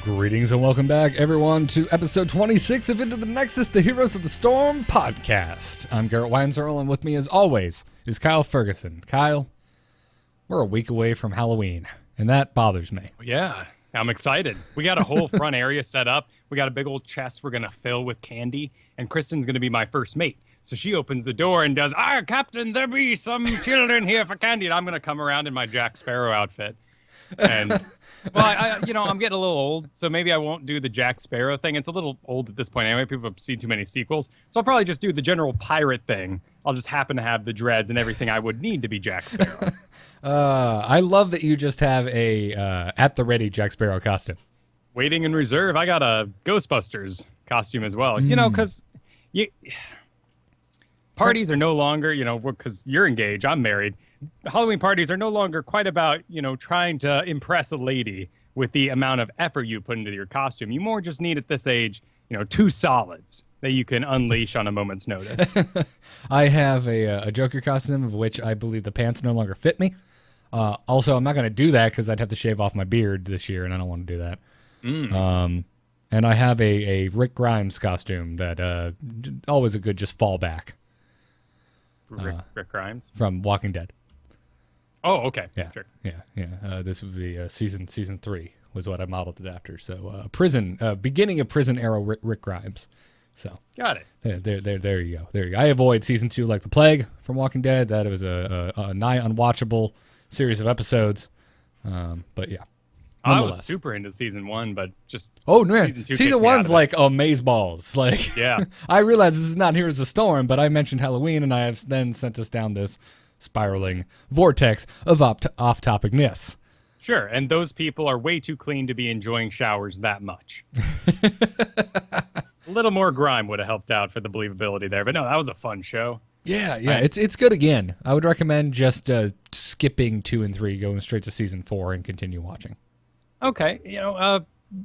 Greetings and welcome back, everyone, to episode 26 of Into the Nexus, the Heroes of the Storm podcast. I'm Garrett Weinzerl, and with me, as always, is Kyle Ferguson. Kyle, we're a week away from Halloween, and that bothers me. Yeah, I'm excited. We got a whole front area set up. We got a big old chest we're going to fill with candy, and Kristen's going to be my first mate. So she opens the door and does, Captain, there be some children here for candy. And I'm going to come around in my Jack Sparrow outfit. And, well, I'm getting a little old, so maybe I won't do the Jack Sparrow thing. It's a little old at this point anyway. People have seen too many sequels. So I'll probably just do the general pirate thing. I'll just happen to have the dreads and everything I would need to be Jack Sparrow. I love that you just have a at-the-ready Jack Sparrow costume. Waiting in reserve. I got a Ghostbusters costume as well. Because parties are no longer, because you're engaged, I'm married. Halloween parties are no longer quite about, trying to impress a lady with the amount of effort you put into your costume. You more just need at this age, two solids that you can unleash on a moment's notice. I have a Joker costume of which I believe the pants no longer fit me. Also, I'm not going to do that because I'd have to shave off my beard this year, and I don't want to do that. And I have a Rick Grimes costume that always a good just fallback. Rick Grimes? From Walking Dead. Oh, okay. Yeah, sure. Yeah. This would be season 3 was what I modeled it after. So beginning of prison era Rick Grimes. So got it. There you go. I avoid season 2 like the plague from Walking Dead. That was a nigh unwatchable series of episodes. But yeah. I was super into season 1, but just season 2 season 1's like amazeballs. Like, yeah. I realize this is not Heroes of the Storm, but I mentioned Halloween, and I have then sent us down this spiraling vortex of off-topicness. Sure, and those people are way too clean to be enjoying showers that much. A little more grime would have helped out for the believability there, but no, that was a fun show. Yeah, it's good again. I would recommend just skipping 2 and 3, going straight to season 4, and continue watching. Okay,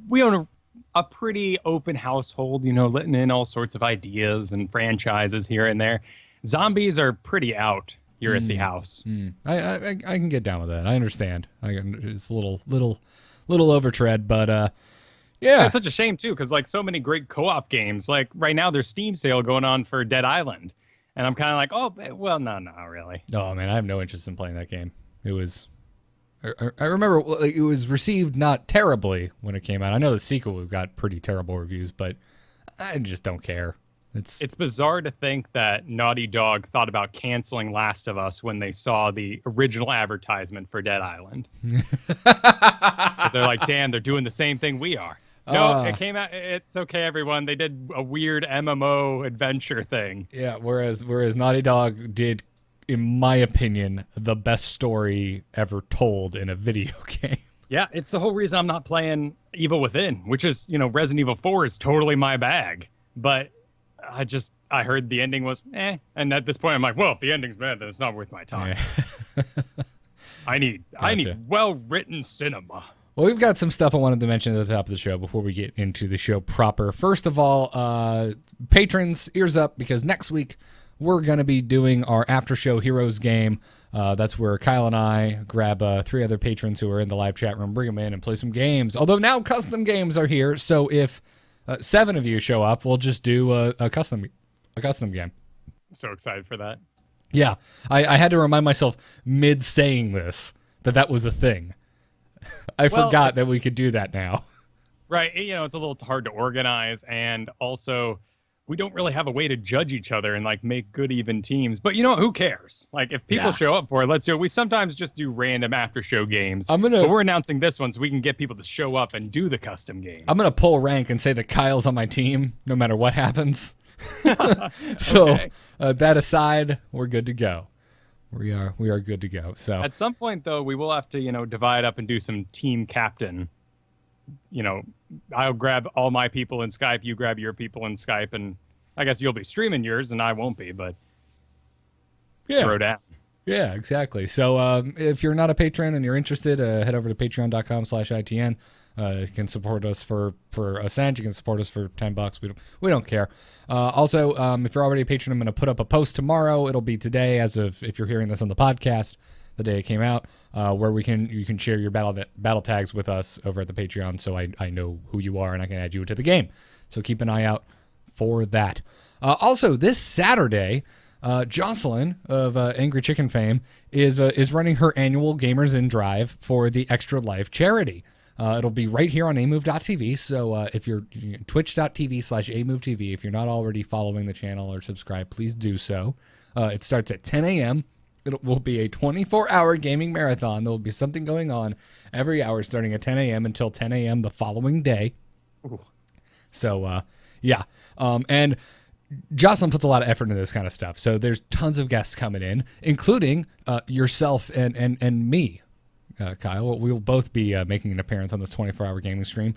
we own a pretty open household, letting in all sorts of ideas and franchises here and there. Zombies are pretty out here at the house. I can get down with that. I understand. It's a little overtread, but yeah. It's such a shame too, because so many great co-op games. Like right now, there's Steam sale going on for Dead Island, and I'm kind of like, oh, well, no, not really. Oh man, I have no interest in playing that game. It was. I remember it was received not terribly when it came out. I know the sequel got pretty terrible reviews, but I just don't care. It's bizarre to think that Naughty Dog thought about canceling Last of Us when they saw the original advertisement for Dead Island. Because they're like, damn, they're doing the same thing we are. No, it came out. It's okay, everyone. They did a weird MMO adventure thing. Yeah, whereas Naughty Dog did, in my opinion, the best story ever told in a video game. Yeah, it's the whole reason I'm not playing Evil Within, which is, Resident Evil 4 is totally my bag. But I heard the ending was and at this point I'm like, well, if the ending's bad, then it's not worth my time. Yeah. I need well-written cinema. Well, we've got some stuff I wanted to mention at the top of the show before we get into the show proper. First of all, patrons, ears up, because next week we're going to be doing our after-show Heroes game. That's where Kyle and I grab 3 other patrons who are in the live chat room, bring them in, and play some games. Although now custom games are here, so if 7 of you show up, we'll just do a custom game. I'm so excited for that. Yeah, I had to remind myself mid-saying this that was a thing. I forgot that we could do that now. Right, it's a little hard to organize, and also we don't really have a way to judge each other and make good even teams. But who cares? If people show up for it, let's do it. We sometimes just do random after show games. But we're announcing this one so we can get people to show up and do the custom game. I'm gonna pull rank and say that Kyle's on my team no matter what happens. So okay. That aside, we're good to go. We are good to go. So at some point though, we will have to divide up and do some team captain. I'll grab all my people in Skype, you grab your people in Skype, and I guess you'll be streaming yours and I won't be, but throw down. Yeah, exactly. So if you're not a patron and you're interested, head over to patreon.com/ITN. You can support us for a cent. You can support us for $10. We don't care. Also, if you're already a patron, I'm going to put up a post tomorrow. It'll be today, as of if you're hearing this on the podcast, the day it came out, where you can share your battle tags with us over at the Patreon, so I know who you are and I can add you to the game. So keep an eye out for that. Also, this Saturday, Jocelyn of Angry Chicken fame is running her annual Gamers in Drive for the Extra Life charity. It'll be right here on amove.tv. So if you're twitch.tv/amovetv, if you're not already following the channel or subscribed, please do so. It starts at 10 a.m. It will be a 24-hour gaming marathon. There will be something going on every hour starting at 10 a.m. until 10 a.m. the following day. Ooh. So, yeah. And Jocelyn puts a lot of effort into this kind of stuff. So there's tons of guests coming in, including yourself and me, Kyle. We will both be making an appearance on this 24-hour gaming stream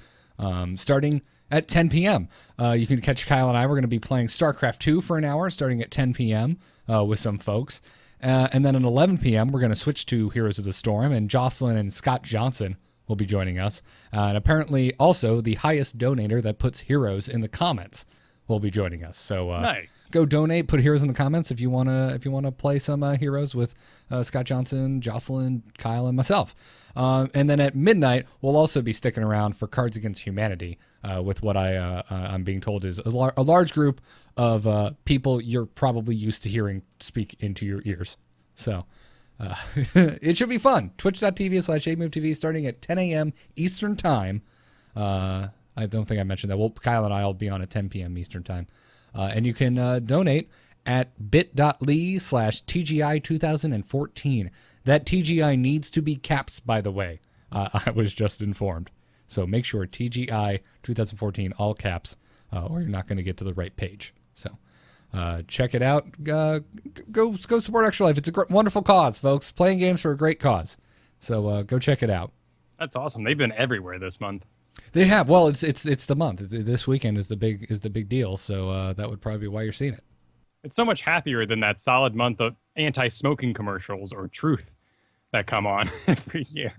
starting at 10 p.m. You can catch Kyle and I. We're going to be playing StarCraft 2 for an hour starting at 10 p.m. With some folks. And then at 11 p.m., we're going to switch to Heroes of the Storm, and Jocelyn and Scott Johnson will be joining us. And apparently also the highest donator that puts Heroes in the comments will be joining us. So nice. Go donate, put Heroes in the comments if you wanna play some Heroes with Scott Johnson, Jocelyn, Kyle, and myself. And then at midnight, we'll also be sticking around for Cards Against Humanity with what I'm being told is a large group of people you're probably used to hearing speak into your ears. So it should be fun. Twitch.tv/amovetv starting at 10 a.m. Eastern Time. I don't think I mentioned that. Well, Kyle and I will be on at 10 p.m. Eastern Time. And you can donate at bit.ly/TGI2014. That TGI needs to be caps, by the way. I was just informed. So make sure TGI 2014, all caps, or you're not going to get to the right page. So check it out. Go support Extra Life. It's a wonderful cause, folks. Playing games for a great cause. So go check it out. That's awesome. They've been everywhere this month. They have. Well, it's the month. This weekend is the big deal. So that would probably be why you're seeing it. It's so much happier than that solid month of anti-smoking commercials or truth that come on every year.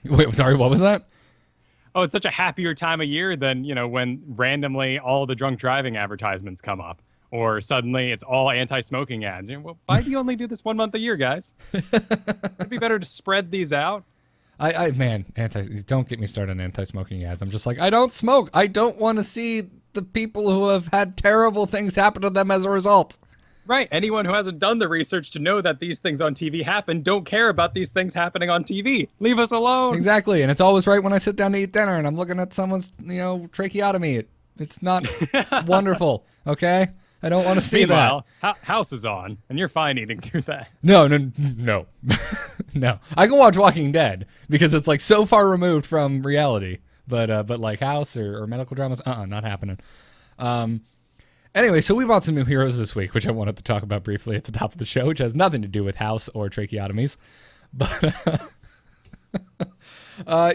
Wait, sorry, what was that? Oh, it's such a happier time of year than, when randomly all the drunk driving advertisements come up. Or suddenly it's all anti-smoking ads. Well, why do you only do this 1 month a year, guys? It'd be better to spread these out. Don't get me started on anti-smoking ads. I'm just like, I don't smoke. I don't want to see the people who have had terrible things happen to them as a result. Right. Anyone who hasn't done the research to know that these things on TV happen don't care about these things happening on TV. Leave us alone. Exactly. And it's always right when I sit down to eat dinner and I'm looking at someone's, tracheotomy. It's not wonderful. Okay? I don't want to see that. House is on, and you're fine eating through that. No. No. I can watch Walking Dead because it's like so far removed from reality. But like House or medical dramas, not happening. Anyway, so we bought some new heroes this week, which I wanted to talk about briefly at the top of the show, which has nothing to do with House or tracheotomies. But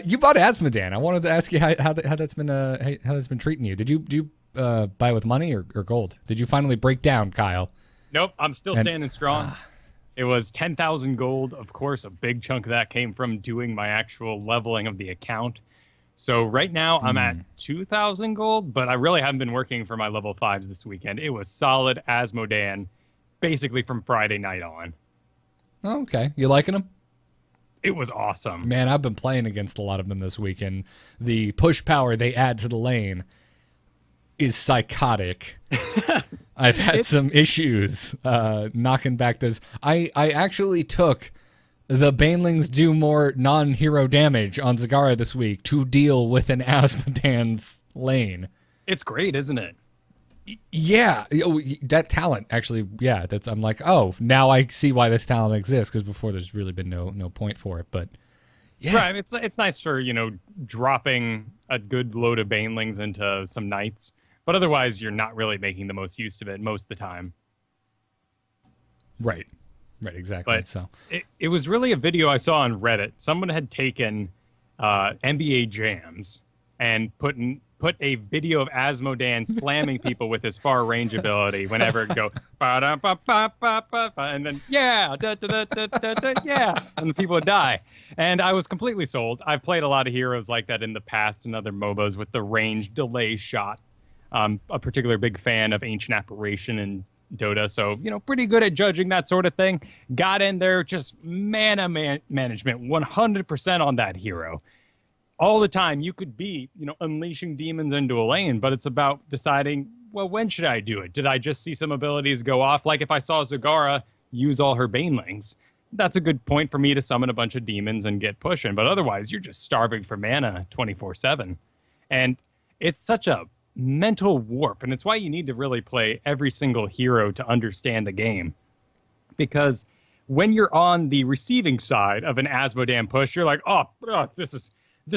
you bought Asmodan. I wanted to ask you how that's been treating you. Did you buy with money or gold? Did you finally break down, Kyle? Nope, I'm still standing strong. It was 10,000 gold. Of course, a big chunk of that came from doing my actual leveling of the account. So right now I'm at 2,000 gold, but I really haven't been working for my level 5s this weekend. It was solid Asmodan, basically from Friday night on. Oh, okay. You liking them? It was awesome. Man, I've been playing against a lot of them this week, and the push power they add to the lane is psychotic. I've had some issues knocking back those. I actually took the Banelings do more non-hero damage on Zagara this week to deal with an Asmodan's lane. It's great, isn't it? Yeah, that talent actually. Yeah, I'm like, oh, now I see why this talent exists, because before there's really been no point for it. But yeah, right. It's nice for dropping a good load of Banelings into some knights, but otherwise you're not really making the most use of it most of the time. Right, exactly. But so it was really a video I saw on Reddit. Someone had taken NBA jams and put a video of Asmodan slamming people with his far range ability whenever it go and then yeah, and the people would die. And I was completely sold. I've played a lot of heroes like that in the past and other MOBAs with the range delay shot. I'm a particular big fan of Ancient Apparition and Dota, so pretty good at judging that sort of thing. Got in there, just mana management, 100% on that hero. All the time, you could be, unleashing demons into a lane, but it's about deciding, well, when should I do it? Did I just see some abilities go off? Like if I saw Zagara use all her banelings, that's a good point for me to summon a bunch of demons and get pushing. But otherwise, you're just starving for mana 24/7. And it's such a mental warp. And it's why you need to really play every single hero to understand the game. Because when you're on the receiving side of an Asmodan push, you're like, oh, this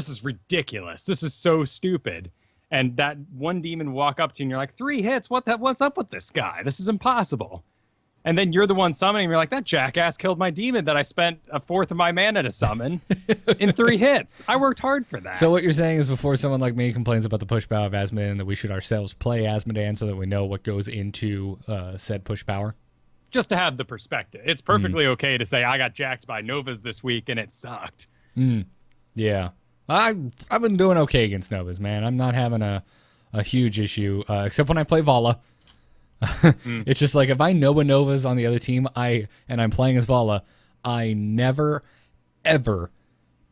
is ridiculous. This is so stupid. And that one demon walk up to you and you're like, 3 hits? What's up with this guy? This is impossible. And then you're the one summoning. And you're like, that jackass killed my demon that I spent a fourth of my mana to summon in 3 hits. I worked hard for that. So what you're saying is before someone like me complains about the push power of Asmodan, that we should ourselves play Asmodan so that we know what goes into said push power? Just to have the perspective. It's perfectly okay to say, I got jacked by Novas this week and it sucked. Yeah. I've been doing okay against Novas, man. I'm not having a huge issue, except when I play Vala. It's just like if I know a Nova's on the other team, and I'm playing as Vala, I never, ever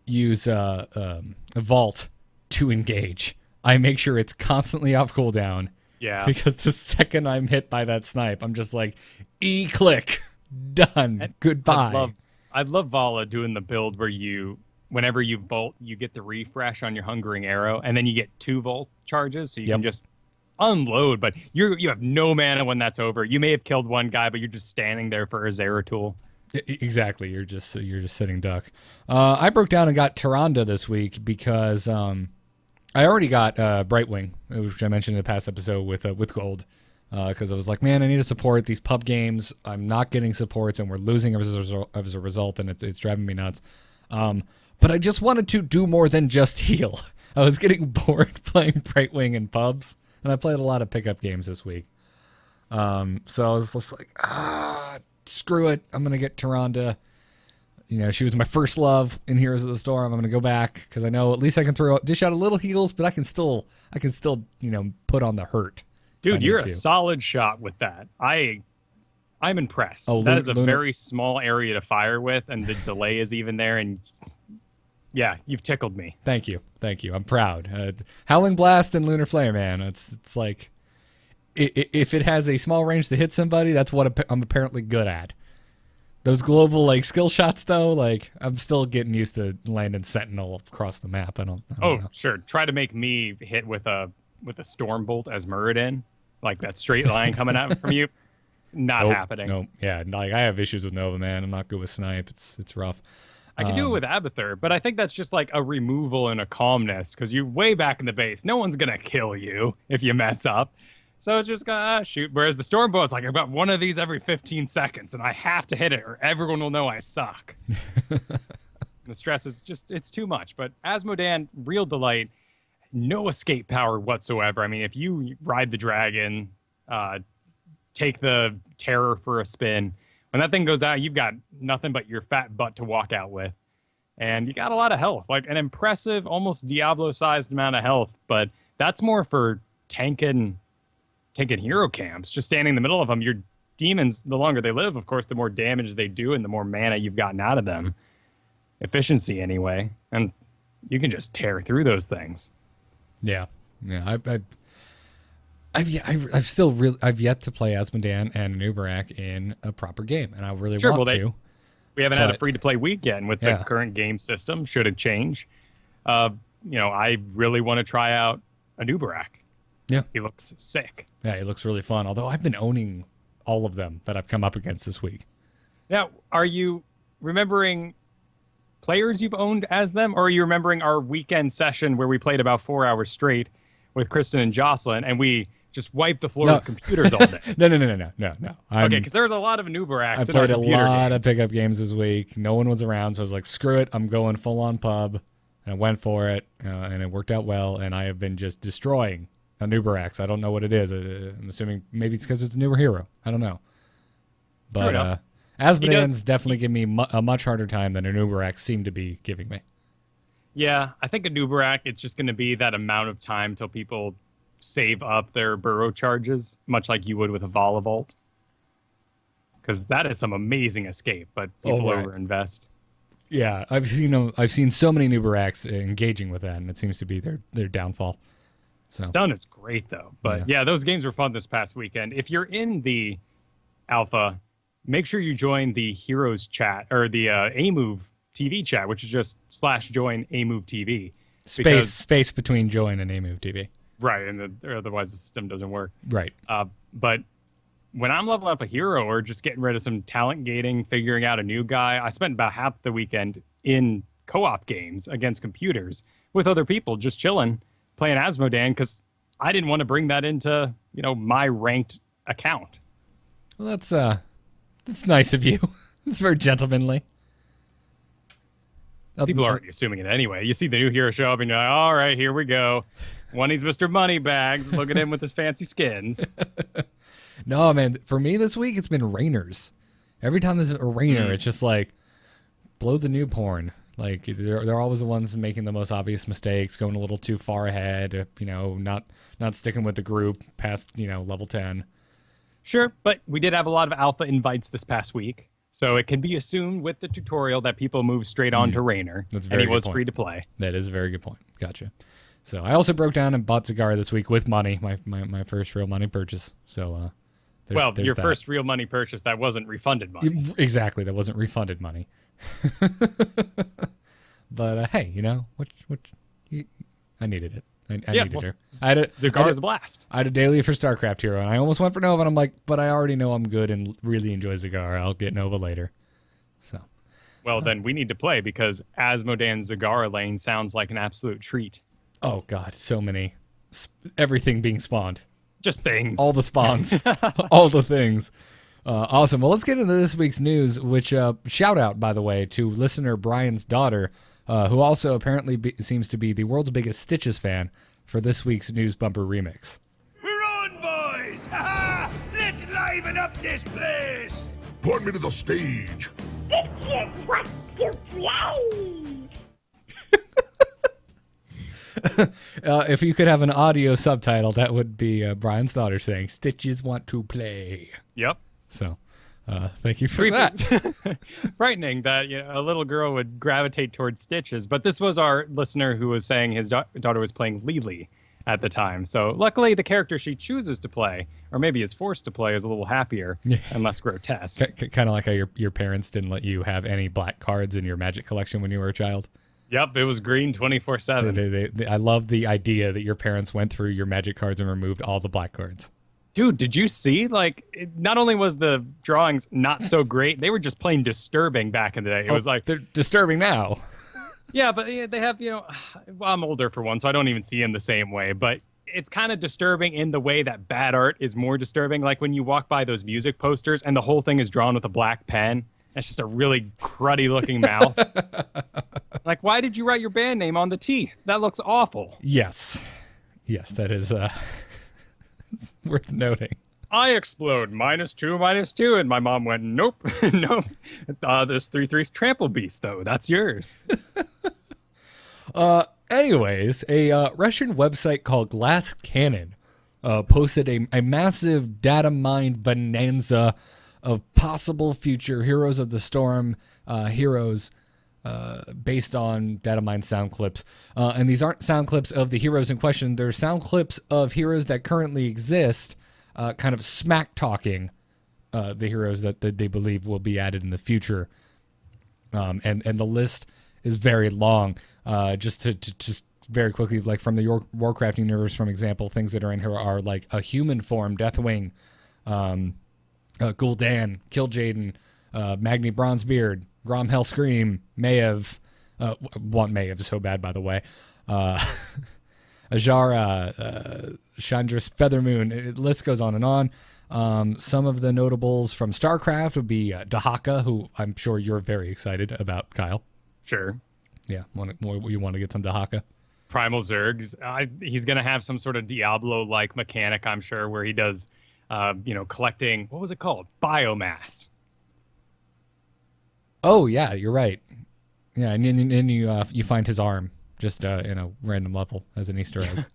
use a Vault to engage. I make sure it's constantly off cooldown. Yeah. Because the second I'm hit by that snipe, I'm just like, E-click, done, and goodbye. I'd love Vala doing the build where whenever you Volt, you get the refresh on your Hungering Arrow, and then you get 2 Volt charges, so you can just unload, but you have no mana when that's over. You may have killed one guy, but you're just standing there for a Zeratul. Exactly. You're just sitting duck. I broke down and got Tyrande this week because I already got Brightwing, which I mentioned in the past episode with gold. Because I was like, man, I need to support these pub games. I'm not getting supports, and we're losing as a result, and it's driving me nuts. But I just wanted to do more than just heal. I was getting bored playing Brightwing in pubs, and I played a lot of pickup games this week. So I was just like, screw it. I'm going to get Tyrande. She was my first love in Heroes of the Storm. I'm going to go back because I know at least I can dish out a little heals, but I can still put on the hurt. Dude, you're a solid shot with that. I'm impressed. That is a very small area to fire with, and the delay is even there, and yeah, you've tickled me. Thank you. I'm proud. Howling Blast and Lunar Flare, man. It's like, if it has a small range to hit somebody, that's what I'm apparently good at. Those global skill shots, though, I'm still getting used to landing Sentinel across the map. I don't know. Sure. Try to make me hit with a Stormbolt as Muradin, like that straight line coming out from you. Not happening. No, yeah, I have issues with Nova, man. I'm not good with snipe. It's rough. I can do it with Abathur, but I think that's just like a removal and a calmness because you're way back in the base. No one's gonna kill you if you mess up, so it's just gonna shoot. Whereas the Stormbolt's like, I've got one of these every 15 seconds, and I have to hit it, or everyone will know I suck. The stress is it's too much. But Asmodan, real delight. No escape power whatsoever. I mean, if you ride the dragon, take the terror for a spin, when that thing goes out, you've got nothing but your fat butt to walk out with. And you got a lot of health, like an impressive, almost Diablo-sized amount of health. But that's more for tanking hero camps. Just standing in the middle of them, your demons, the longer they live, of course, the more damage they do and the more mana you've gotten out of them. Efficiency, anyway. And you can just tear through those things. Yeah. I've yet to play Asmodan and Nubarak in a proper game, and I really want to. We haven't had a free-to-play week yet with the current game system. Should it change? I really want to try out a Nubarak. Yeah. He looks sick. Yeah, he looks really fun, although I've been owning all of them that I've come up against this week. Now, are you remembering players you've owned as them, or are you remembering our weekend session where we played about 4 hours straight with Kristen and Jocelyn, and we just wiped the floor with computers all day? No. Okay, because there was a lot of Nubaraks. I played a lot of pickup games this week. No one was around, so I was like, screw it. I'm going full-on pub. And I went for it, and it worked out well, and I have been just destroying a Nubaraks. I don't know what it is. I'm assuming maybe it's because it's a newer hero. I don't know. But Asmodan's definitely giving me a much harder time than a Nubarak seemed to be giving me. Yeah, I think a Nubarak, it's just going to be that amount of time till people save up their burrow charges, much like you would with a Vala Vault. because that is some amazing escape, but people right. overinvest. Yeah, I've seen so many new barracks engaging with that, and it seems to be their downfall. So. Stun is great though, but yeah, those games were fun this past weekend. If you're in the alpha, make sure you join the Heroes chat or the AMove TV chat, which is just /join AMove TV. Space between join and AMove TV. Right, and otherwise the system doesn't work. Right. But when I'm leveling up a hero or just getting rid of some talent gating, figuring out a new guy, I spent about half the weekend in co-op games against computers with other people, just chilling, playing Asmodan, because I didn't want to bring that into, my ranked account. Well, that's nice of you. It's very gentlemanly. People are already assuming it anyway. You see the new hero show up and you're like, all right, here we go. One, he's Mr. Moneybags. Look at him with his fancy skins. No, man. For me this week, it's been Rainers. Every time there's a Rainer, it's just like, blow the new porn. Like, they're always the ones making the most obvious mistakes, going a little too far ahead, not sticking with the group past, level 10. Sure, but we did have a lot of alpha invites this past week. So it can be assumed with the tutorial that people move straight on to Rainer. That's a very and he good was point. free to play. That is a very good point. Gotcha. So I also broke down and bought Zagara this week with money, my first real money purchase. So there's your that. first real money purchase that wasn't refunded money. Exactly, that wasn't refunded money. But hey, I needed it. I needed her. Zagara's a blast. I had a daily for StarCraft hero, and I almost went for Nova, and I'm like, but I already know I'm good and really enjoy Zagara. I'll get Nova later. So. Well, then we need to play because Asmodan's Zagara lane sounds like an absolute treat. Oh, God, so many. Everything being spawned. Just things. All the spawns. All the things. Awesome. Well, let's get into this week's news, which, shout out, by the way, to listener Brian's daughter, who also apparently seems to be the world's biggest Stitches fan for this week's News Bumper remix. We're on, boys! Ha-ha! Let's liven up this place! Put me to the stage. Stitches want to play! If you could have an audio subtitle, that would be Brian's daughter saying, Stitches want to play. Yep. So, thank you for that. Frightening that a little girl would gravitate towards Stitches, but this was our listener who was saying his daughter was playing Lily at the time. So luckily, the character she chooses to play, or maybe is forced to play, is a little happier and less grotesque. Kind of like how your parents didn't let you have any black cards in your Magic collection when you were a child. Yep, it was green 24/7. I love the idea that your parents went through your Magic cards and removed all the black cards. Dude, did you see? Not only was the drawings not so great, they were just plain disturbing back in the day. It was like they're disturbing now. Yeah, but they have, I'm older for one, so I don't even see them the same way. But it's kind of disturbing in the way that bad art is more disturbing. Like when you walk by those music posters and the whole thing is drawn with a black pen. That's just a really cruddy looking mouth. Like, why did you write your band name on the T? That looks awful. Yes, that is it's worth noting. I explode -2/-2, and my mom went, nope, nope. This 3/3's Trample Beast, though. That's yours. Anyways, a Russian website called Glass Cannon posted a massive data mine bonanza of possible future Heroes of the Storm heroes based on data mine sound clips. And these aren't sound clips of the heroes in question. They're sound clips of heroes that currently exist, kind of smack talking the heroes that they believe will be added in the future. And the list is very long. Just very quickly, like from the Warcraft universe, for example, things that are in here are like a human form, Deathwing, Gul'dan, Kil'jaeden, Magni Bronzebeard, Grom Hellscream, Maiev, want Maiev so bad, by the way, Ajara, Chandris, Feathermoon, the list goes on and on. Some of the notables from StarCraft would be Dahaka, who I'm sure you're very excited about, Kyle. Sure. Yeah, you want to get some Dahaka? Primal Zerg, he's going to have some sort of Diablo-like mechanic, I'm sure, where he does, collecting, what was it called? Biomass. Oh, yeah, you're right. Yeah, and then you find his arm just in a random level as an Easter egg.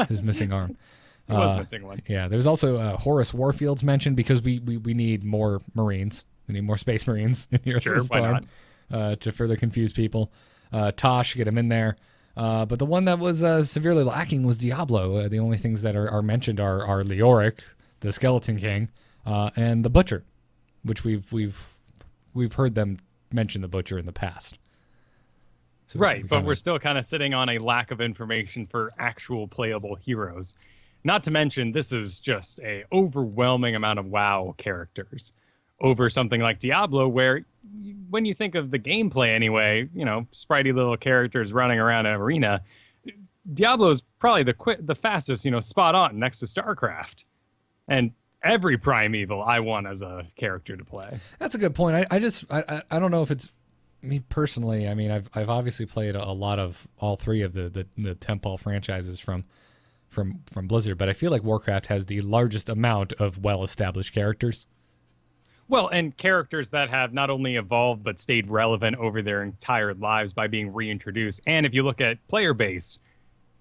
His missing arm. He was missing one. Yeah, there's also Horace Warfield's mentioned because we need more Marines. We need more Space Marines in Heroes of the Storm to further confuse people. Tosh, get him in there. But the one that was severely lacking was Diablo. The only things that are mentioned are Leoric, the Skeleton King, and the Butcher, which we've heard them mention the Butcher in the past. So right, but we're still kind of sitting on a lack of information for actual playable heroes. Not to mention, this is just a overwhelming amount of WoW characters over something like Diablo, where when you think of the gameplay anyway, spritey little characters running around an arena, Diablo is probably the fastest, spot on next to StarCraft. And every Primeval I want as a character to play. That's a good point. I don't know if it's me personally. I mean, I've obviously played a lot of all three of the tentpole franchises from Blizzard, but I feel like Warcraft has the largest amount of well-established characters. Well, and characters that have not only evolved but stayed relevant over their entire lives by being reintroduced. And if you look at player base,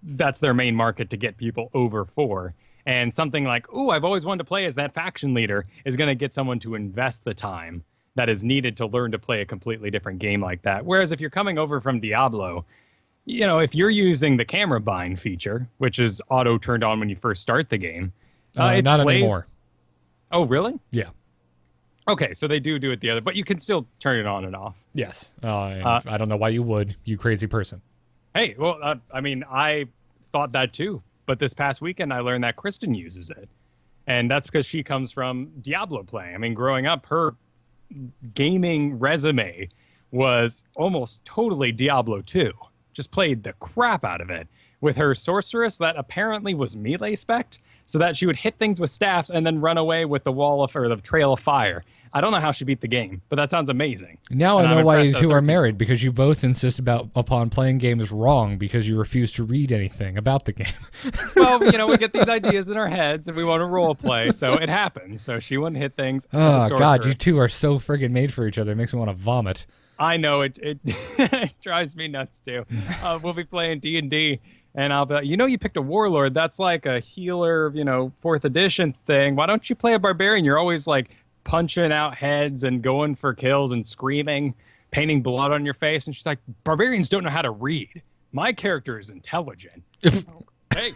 that's their main market to get people over for. And something like, I've always wanted to play as that faction leader is going to get someone to invest the time that is needed to learn to play a completely different game like that. Whereas if you're coming over from Diablo, if you're using the camera bind feature, which is auto turned on when you first start the game, not anymore. Oh, really? Yeah. Okay, so they do it the other, but you can still turn it on and off. Yes. And I don't know why you would, you crazy person. Hey, well, I thought that too, but this past weekend I learned that Kristen uses it, and that's because she comes from Diablo playing. I mean, growing up, her gaming resume was almost totally Diablo 2. Just played the crap out of it with her sorceress that apparently was melee spec'd, so that she would hit things with staffs and then run away with the the trail of fire. I don't know how she beat the game, but that sounds amazing. Now I know why you two are married, because you both insist upon playing games wrong because you refuse to read anything about the game. Well, we get these ideas in our heads and we want to role play, so it happens. So she wouldn't hit things as a sorcerer. God, you two are so friggin' made for each other. It makes me want to vomit. I know, it it drives me nuts too. We'll be playing D&D, and I'll be like, you picked a warlord. That's like a healer, 4th edition thing. Why don't you play a barbarian? You're always like punching out heads and going for kills and screaming, painting blood on your face. And she's like, barbarians don't know how to read. My character is intelligent. Hey.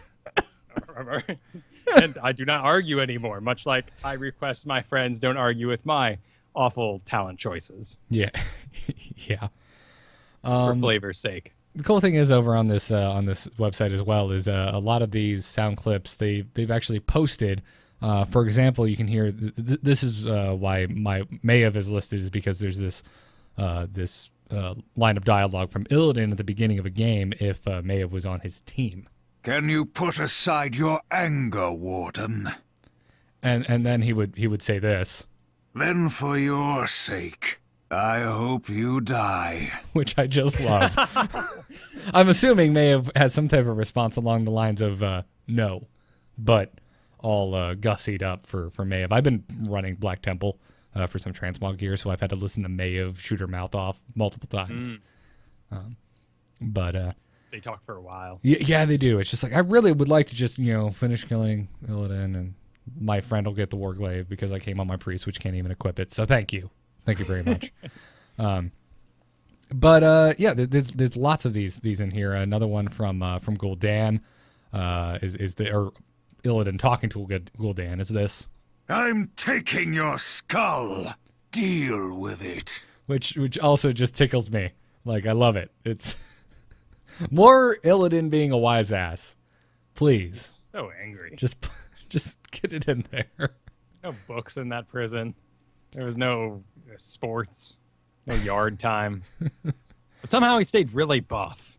And I do not argue anymore, much like I request my friends don't argue with my awful talent choices. Yeah. Yeah. For flavor's sake. The cool thing is over on this website as well is a lot of these sound clips they've actually posted. For example, you can hear this is why my Mayev is listed, is because there's this line of dialogue from Illidan at the beginning of a game if Mayev was on his team. Can you put aside your anger, Warden? And then he would say this. Then for your sake, I hope you die. Which I just love. I'm assuming Mayev has some type of response along the lines of no, but all gussied up for Mayev. I've been running Black Temple for some transmog gear, so I've had to listen to Mayev shoot her mouth off multiple times. But they talk for a while. Yeah, they do. It's just like, I really would like to just, finish killing Illidan, and my friend will get the Warglaive because I came on my priest, which can't even equip it. So thank you. Thank you very much. But there's lots of these in here. Another one from Gul'dan is Illidan talking to Gul'dan is this. I'm taking your skull. Deal with it. Which also just tickles me. Like, I love it. It's more Illidan being a wise ass. Please. So angry. Just get it in there. No books in that prison. There was no sports, no yard time. But somehow he stayed really buff.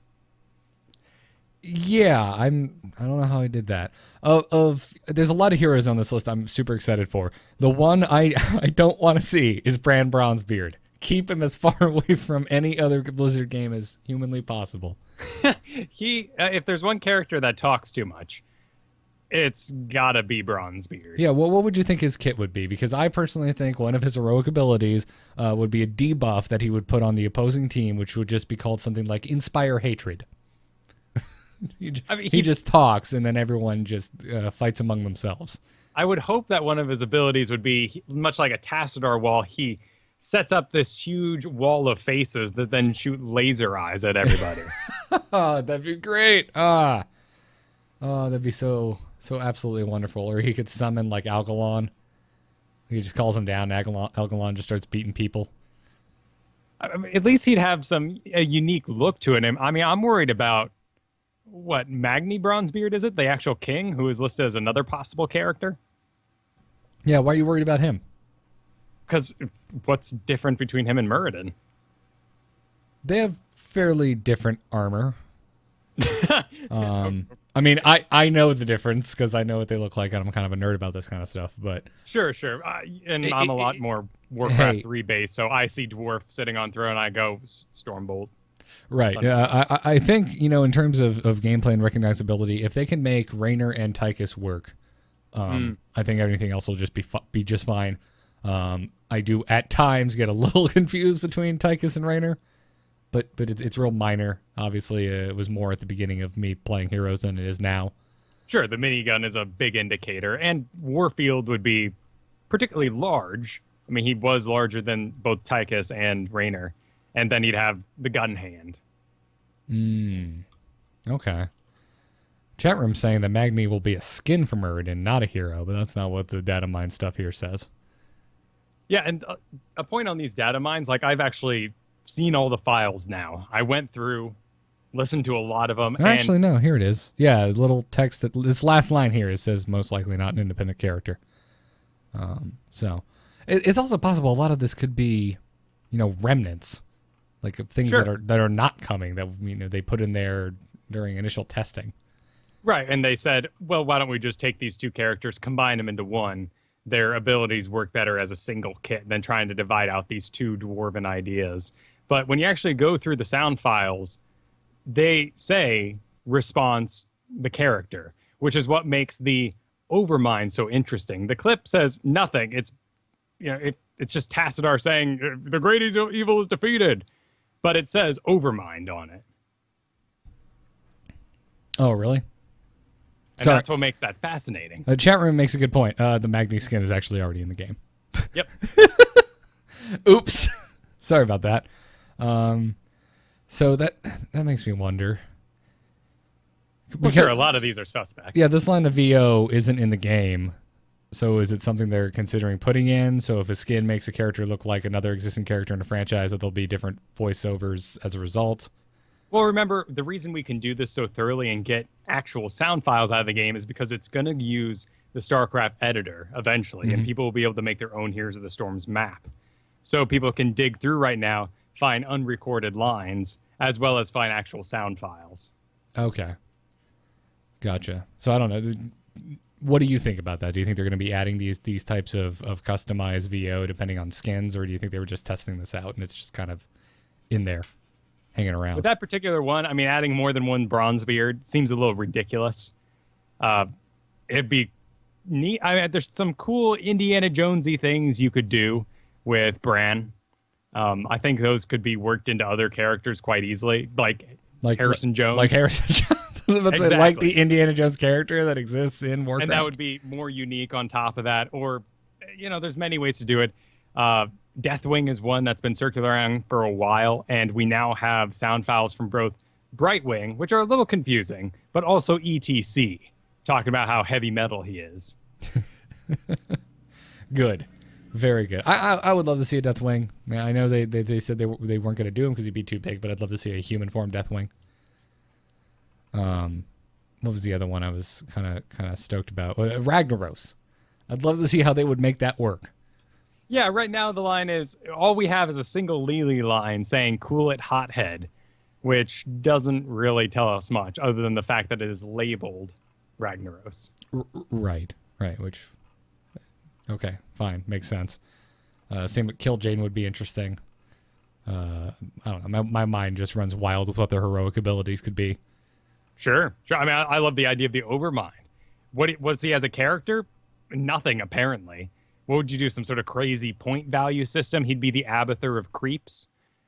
Yeah, I don't know how I did that. There's a lot of heroes on this list I'm super excited for. The one I don't want to see is Bran Bronzebeard. Keep him as far away from any other Blizzard game as humanly possible. If there's one character that talks too much, it's gotta be Bronzebeard. Yeah, well, what would you think his kit would be? Because I personally think one of his heroic abilities would be a debuff that he would put on the opposing team, which would just be called something like Inspire Hatred. He just talks, and then everyone just fights among themselves. I would hope that one of his abilities would be much like a Tassadar wall. He sets up this huge wall of faces that then shoot laser eyes at everybody. Oh, that'd be great. Oh, that'd be so absolutely wonderful. Or he could summon like Algalon. He just calls him down. Algalon just starts beating people. I mean, at least he'd have a unique look to it. I mean, I'm worried about what Magni Bronzebeard is it? The actual king who is listed as another possible character? Yeah, why are you worried about him? Because what's different between him and Muradin? They have fairly different armor. I mean, I know the difference because I know what they look like, and I'm kind of a nerd about this kind of stuff. But Sure. And I'm a lot more Warcraft 3 based, so I see Dwarf sitting on throne, I go Stormbolt. Right. I think, in terms of gameplay and recognizability, if they can make Raynor and Tychus work, I think everything else will just be just fine. I do at times get a little confused between Tychus and Raynor, but it's real minor. Obviously, it was more at the beginning of me playing Heroes than it is now. Sure, the minigun is a big indicator, and Warfield would be particularly large. I mean, he was larger than both Tychus and Raynor, and then he'd have the gun hand. Okay. Chat room saying that Magni will be a skin for Muradin, not a hero, but that's not what the data mine stuff here says. Yeah, and a point on these data mines, like I've actually seen all the files now. I went through, listened to a lot of them. Actually, no, here it is. Yeah, a little text that this last line here, it says most likely not an independent character. So it's also possible a lot of this could be, remnants, like of things that are not coming that they put in there during initial testing. Right, and they said, well, why don't we just take these two characters, combine them into one? Their abilities work better as a single kit than trying to divide out these two dwarven ideas. But when you actually go through the sound files, they say response the character, which is what makes the Overmind so interesting. The clip says nothing. It's it's just Tassadar saying the great evil is defeated, but it says Overmind on it. Oh, really? And that's what makes that fascinating. The chat room makes a good point. The Magni skin is actually already in the game. Yep. Oops. Sorry about that. So that makes me wonder. Well, sure, a lot of these are suspect. Yeah, this line of VO isn't in the game. So is it something they're considering putting in? So if a skin makes a character look like another existing character in a franchise, that there'll be different voiceovers as a result? Well, remember, the reason we can do this so thoroughly and get actual sound files out of the game is because it's going to use the StarCraft editor eventually, and people will be able to make their own Heroes of the Storms map. So people can dig through right now, find unrecorded lines, as well as find actual sound files. Okay. Gotcha. So I don't know. What do you think about that? Do you think they're going to be adding these types of customized VO depending on skins, or do you think they were just testing this out and it's just kind of in there? Hanging around. With that particular one, I mean, adding more than one Bronzebeard seems a little ridiculous. It'd be neat. I mean, there's some cool Indiana Jonesy things you could do with Bran. I think those could be worked into other characters quite easily, like Harrison Jones. Like Harrison Jones. Exactly. Like the Indiana Jones character that exists in Warcraft. And that would be more unique on top of that. Or, there's many ways to do it. Deathwing is one that's been circulating around for a while, and we now have sound files from both Brightwing, which are a little confusing, but also ETC, talking about how heavy metal he is. Good. Very good. I would love to see a Deathwing. I mean, I know they said they weren't going to do him because he'd be too big, but I'd love to see a human form Deathwing. What was the other one I was kind of stoked about? Ragnaros. I'd love to see how they would make that work. Yeah, right now the line is, all we have is a single Lily line saying cool it hothead, which doesn't really tell us much other than the fact that it is labeled Ragnaros. Right, which, okay, fine, makes sense. Same with Kill Jane would be interesting. I don't know, my mind just runs wild with what their heroic abilities could be. Sure. I mean, I love the idea of the Overmind. What's he as a character? Nothing, apparently. What would you do? Some sort of crazy point value system? He'd be the Abathur of creeps.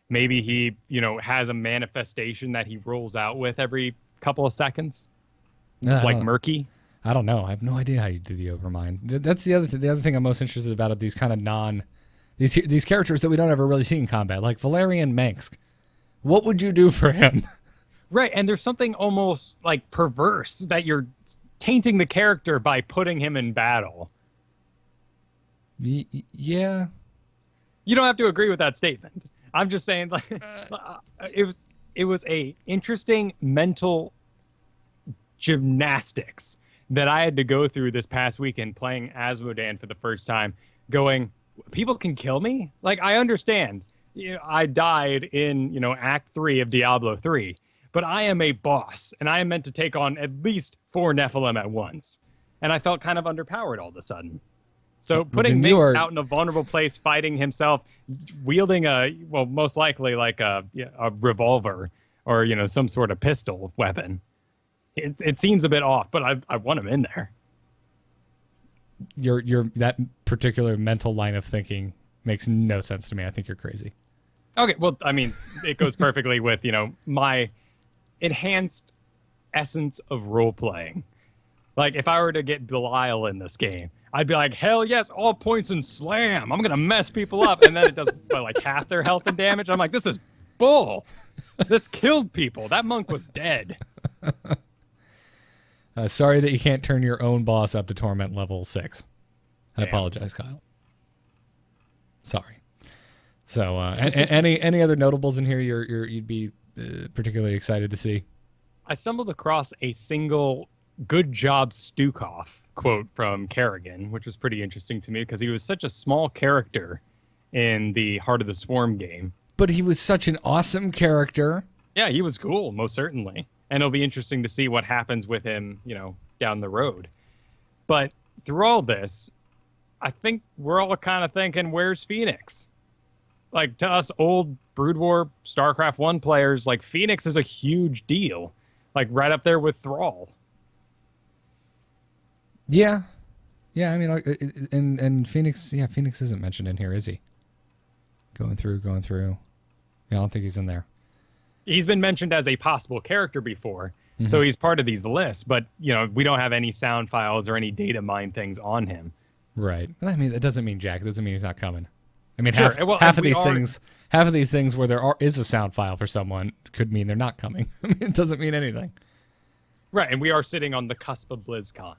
Maybe he, has a manifestation that he rolls out with every couple of seconds, I like don't- murky. I don't know. I have no idea how you do the overmind. That's the other the other thing I'm most interested about these kind of these characters that we don't ever really see in combat, like Valerian Mansk. What would you do for him? Right, and there's something almost like perverse that you're tainting the character by putting him in battle. Yeah. You don't have to agree with that statement. I'm just saying, like, it was a interesting mental gymnastics that I had to go through this past weekend playing Asmodan for the first time, going, people can kill me? Like, I understand. I died in, Act 3 of Diablo 3, but I am a boss, and I am meant to take on at least 4 Nephilim at once. And I felt kind of underpowered all of a sudden. So putting then you Minx are- out in a vulnerable place, fighting himself, wielding most likely like a revolver or, some sort of pistol weapon, it seems a bit off, but I want him in there. Your that particular mental line of thinking makes no sense to me. I think you're crazy. Okay, well, I mean, it goes perfectly with, my enhanced essence of role-playing. Like, if I were to get Belial in this game, I'd be like, hell yes, all points and slam. I'm going to mess people up. And then it does, like, half their health and damage. I'm like, this is bull. This killed people. That monk was dead. Sorry that you can't turn your own boss up to torment level 6. I Damn. apologize, Kyle. Sorry. So, any other notables in here you'd be particularly excited to see? I stumbled across a single "good job, Stukov" quote from Kerrigan, which was pretty interesting to me because he was such a small character in the Heart of the Swarm game. But he was such an awesome character. Yeah, he was cool, most certainly. And it'll be interesting to see what happens with him, down the road. But through all this, I think we're all kind of thinking, where's Phoenix? Like, to us old Brood War StarCraft 1 players, like, Phoenix is a huge deal. Like, right up there with Thrall. Yeah. Yeah, I mean, and Phoenix, Phoenix isn't mentioned in here, is he? Going through. Yeah, I don't think he's in there. He's been mentioned as a possible character before, so he's part of these lists, but, we don't have any sound files or any data mine things on him. Right. I mean, that doesn't mean Jack. It doesn't mean he's not coming. I mean, Sure. half of these things where there is a sound file for someone could mean they're not coming. I mean, it doesn't mean anything. Right, and we are sitting on the cusp of BlizzCon.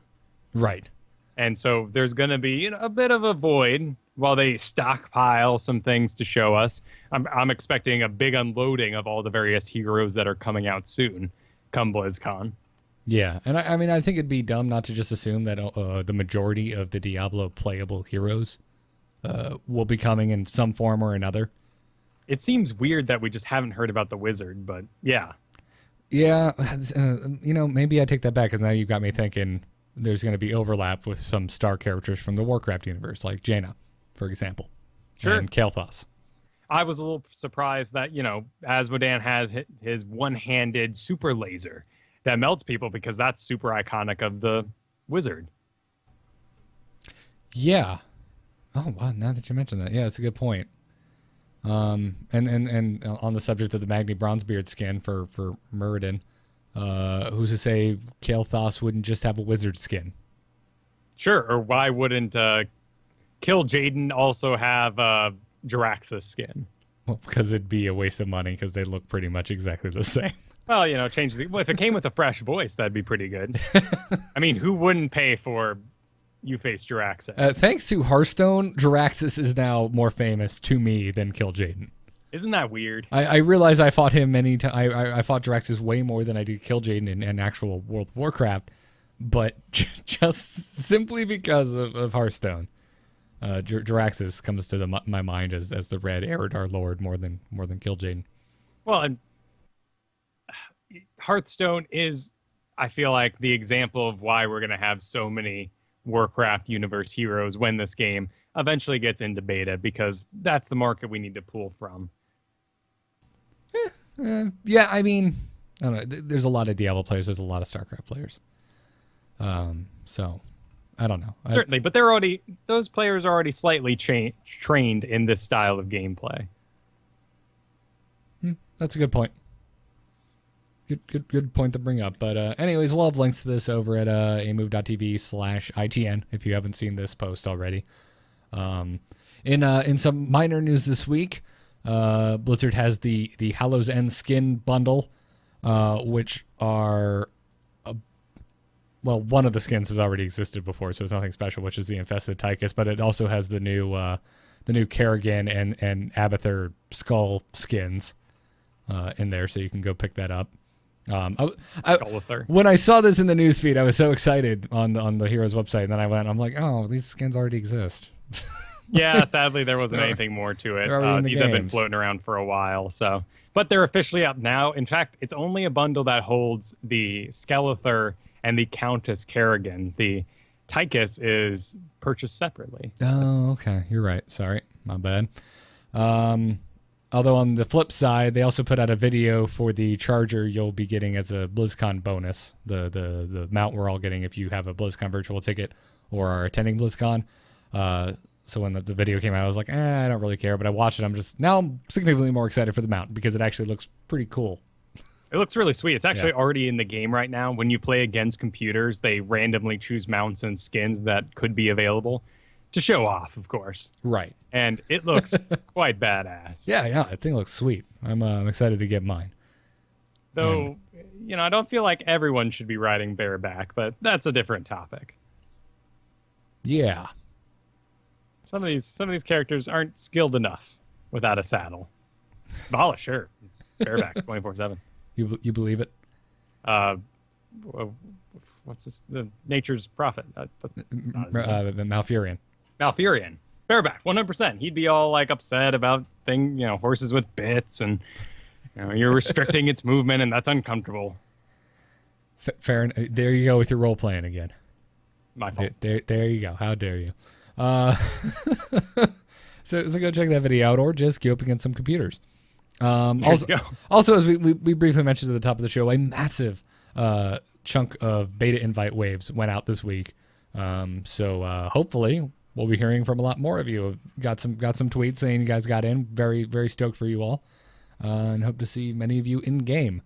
Right. And so there's going to be a bit of a void while they stockpile some things to show us. I'm expecting a big unloading of all the various heroes that are coming out soon, come BlizzCon. Yeah, and I mean, I think it'd be dumb not to just assume that the majority of the Diablo playable heroes will be coming in some form or another. It seems weird that we just haven't heard about the wizard, but yeah. Yeah, maybe I take that back because now you've got me thinking there's going to be overlap with some star characters from the Warcraft universe, like Jaina, for example. Sure. And Kael'thas. I was a little surprised that, Asmodan has his one-handed super laser that melts people because that's super iconic of the wizard. Yeah. Oh, wow, now that you mention that. Yeah, that's a good point. And on the subject of the Magni Bronzebeard skin for Muradin, who's to say Kael'thas wouldn't just have a wizard skin? Sure, or why wouldn't Kill Jaden also have Jirax's skin? Well, because it'd be a waste of money because they look pretty much exactly the same. Well, change the... Well, if it came with a fresh voice, that'd be pretty good. I mean, who wouldn't pay for You-Face Jiraxis? Thanks to Hearthstone, Jiraxis is now more famous to me than Kill Jaden. Isn't that weird? I realize I fought him many times. I fought Jiraxis way more than I did Kill Jaden in actual World of Warcraft, but just simply because of Hearthstone, Jiraxis comes to my mind as the red Eridar Lord more than Kill Jaden. Well, and Hearthstone is, I feel like, the example of why we're going to have so many Warcraft universe heroes when this game eventually gets into beta, because that's the market we need to pull from. Yeah, I mean, I don't know. There's a lot of Diablo players. There's a lot of StarCraft players. So I don't know. Certainly, but those players are already slightly trained in this style of gameplay. That's a good point. Good point to bring up. But anyways, we'll have links to this over at amove.tv/ITN if you haven't seen this post already. In some minor news this week, Blizzard has the Hallow's End skin bundle, which are one of the skins has already existed before, so it's nothing special, which is the Infested Tychus, but it also has the new Kerrigan and Abathur skull skins in there, so you can go pick that up. When I saw this in the newsfeed, I was so excited on the Heroes website, and then I'm like, oh, these skins already exist. Yeah, sadly, there wasn't anything more to it. These have been floating around for a while, but they're officially up now. In fact, it's only a bundle that holds the Skeletor and the Countess Kerrigan. The Tychus is purchased separately. Oh, okay. You're right. Sorry. My bad. Although on the flip side, they also put out a video for the charger you'll be getting as a BlizzCon bonus. The mount we're all getting if you have a BlizzCon virtual ticket or are attending BlizzCon. So when the video came out, I was like, I don't really care. But I watched it. I'm significantly more excited for the mount because it actually looks pretty cool. It looks really sweet. It's actually already in the game right now. When you play against computers, they randomly choose mounts and skins that could be available to show off, of course. Right. And it looks quite badass. Yeah, I think it looks sweet. I'm excited to get mine. Though, I don't feel like everyone should be riding bareback, but that's a different topic. Yeah. Some of these characters aren't skilled enough without a saddle. Vala, sure. Bareback 24/7. You believe it? What's this? Nature's Prophet. Malfurion. Malfurion. Bareback, 100%. He'd be all like upset about horses with bits, and you're restricting its movement, and that's uncomfortable. Fair. There you go with your role playing again. My fault. There you go. How dare you? So go check that video out, or just go up against some computers. Also, as we briefly mentioned at the top of the show, a massive chunk of beta invite waves went out this week. So hopefully we'll be hearing from a lot more of you. Got some tweets saying you guys got in. Very, very stoked for you all, and hope to see many of you in game.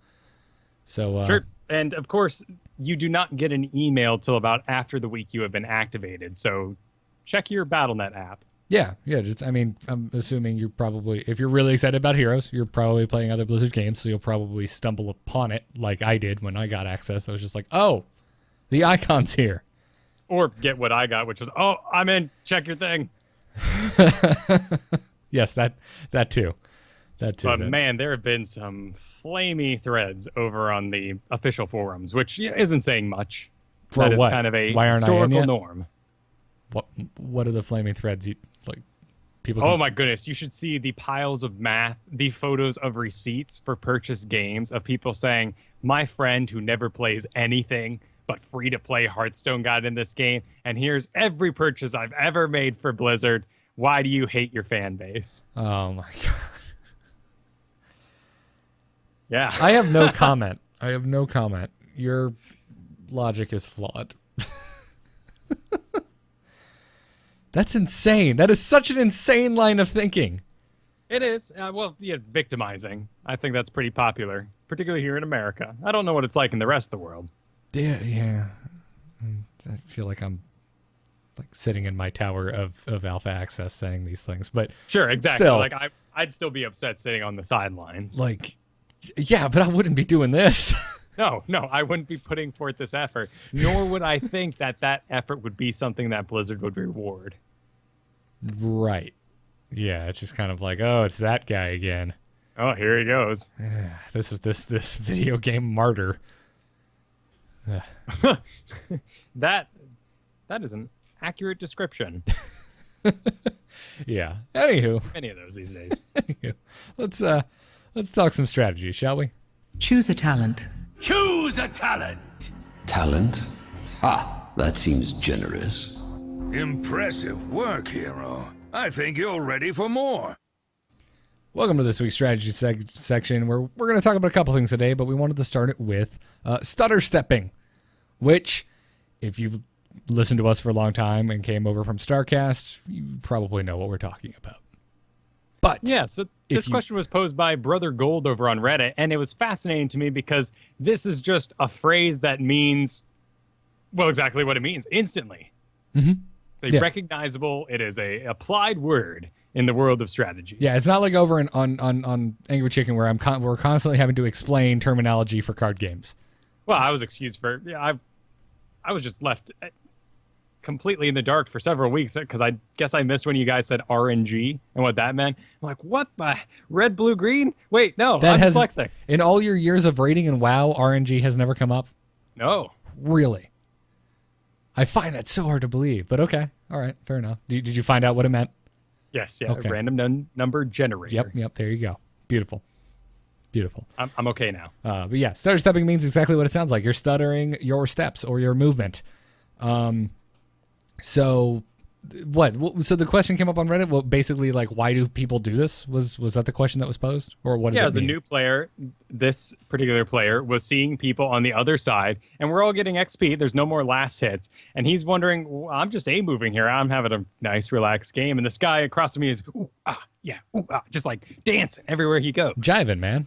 So sure. And of course, you do not get an email till about after the week you have been activated. So check your BattleNet app. Yeah. I'm assuming you're probably, if you're really excited about Heroes, you're probably playing other Blizzard games, so you'll probably stumble upon it like I did when I got access. I was just like, oh, the icon's here. Or get what I got, which was, oh, I'm in, check your thing. Yes, that too. But man, there have been some flamey threads over on the official forums, which isn't saying much. For that what? is kind of a Why aren't I in historical yet? norm. What are the flaming threads? People. Oh my goodness! You should see the piles of math, the photos of receipts for purchased games of people saying, "My friend who never plays anything but free-to-play Hearthstone got in this game, and here's every purchase I've ever made for Blizzard. Why do you hate your fan base?" Oh my god. Yeah. I have no comment. Your logic is flawed. That's insane. That is such an insane line of thinking. It is. Victimizing. I think that's pretty popular, particularly here in America. I don't know what it's like in the rest of the world. Yeah. I feel like I'm sitting in my tower of alpha access saying these things, but sure, exactly. Still, I'd still be upset sitting on the sidelines. Yeah, but I wouldn't be doing this. No, I wouldn't be putting forth this effort, nor would I think that effort would be something that Blizzard would reward. Right. Yeah, it's just kind of like, oh, it's that guy again. Oh, here he goes. This is this video game martyr. That is an accurate description. Yeah. Anywho, many of those these days. Anywho, let's talk some strategy, shall we? Choose a talent. Choose a talent. Talent? That seems generous. Impressive work, hero. I think you're ready for more. Welcome to this week's strategy section, where we're going to talk about a couple things today, but we wanted to start it with stutter stepping, which, if you've listened to us for a long time and came over from StarCast, you probably know what we're talking about. But Yeah, so this question was posed by Brother Gold over on Reddit, and it was fascinating to me because this is just a phrase that means, well, exactly what it means, instantly. Mm-hmm. It's a recognizable, it is a applied word in the world of strategy. Yeah, it's not like over on Angry Chicken where we're constantly having to explain terminology for card games. Well, I was excused for, I was just left completely in the dark for several weeks because I guess I missed when you guys said RNG and what that meant. I'm like, what the red, blue, green? Wait, no, I'm dyslexic. In all your years of rating in WoW, RNG has never come up? No. Really? I find that so hard to believe, but okay. All right, fair enough. Did you find out what it meant? Yes, yeah, okay. Random number generator. Yep, there you go. Beautiful. I'm okay now. But yeah, stutter stepping means exactly what it sounds like. You're stuttering your steps or your movement. So what? So the question came up on Reddit. Well, basically, like, why do people do this? Was that the question that was posed, or what? Yeah, as a new player, this particular player was seeing people on the other side, and we're all getting XP. There's no more last hits, and he's wondering, well, I'm just moving here. I'm having a nice, relaxed game, and this guy across from me is ooh ah yeah ooh ah, just like dancing everywhere he goes, jiving, man,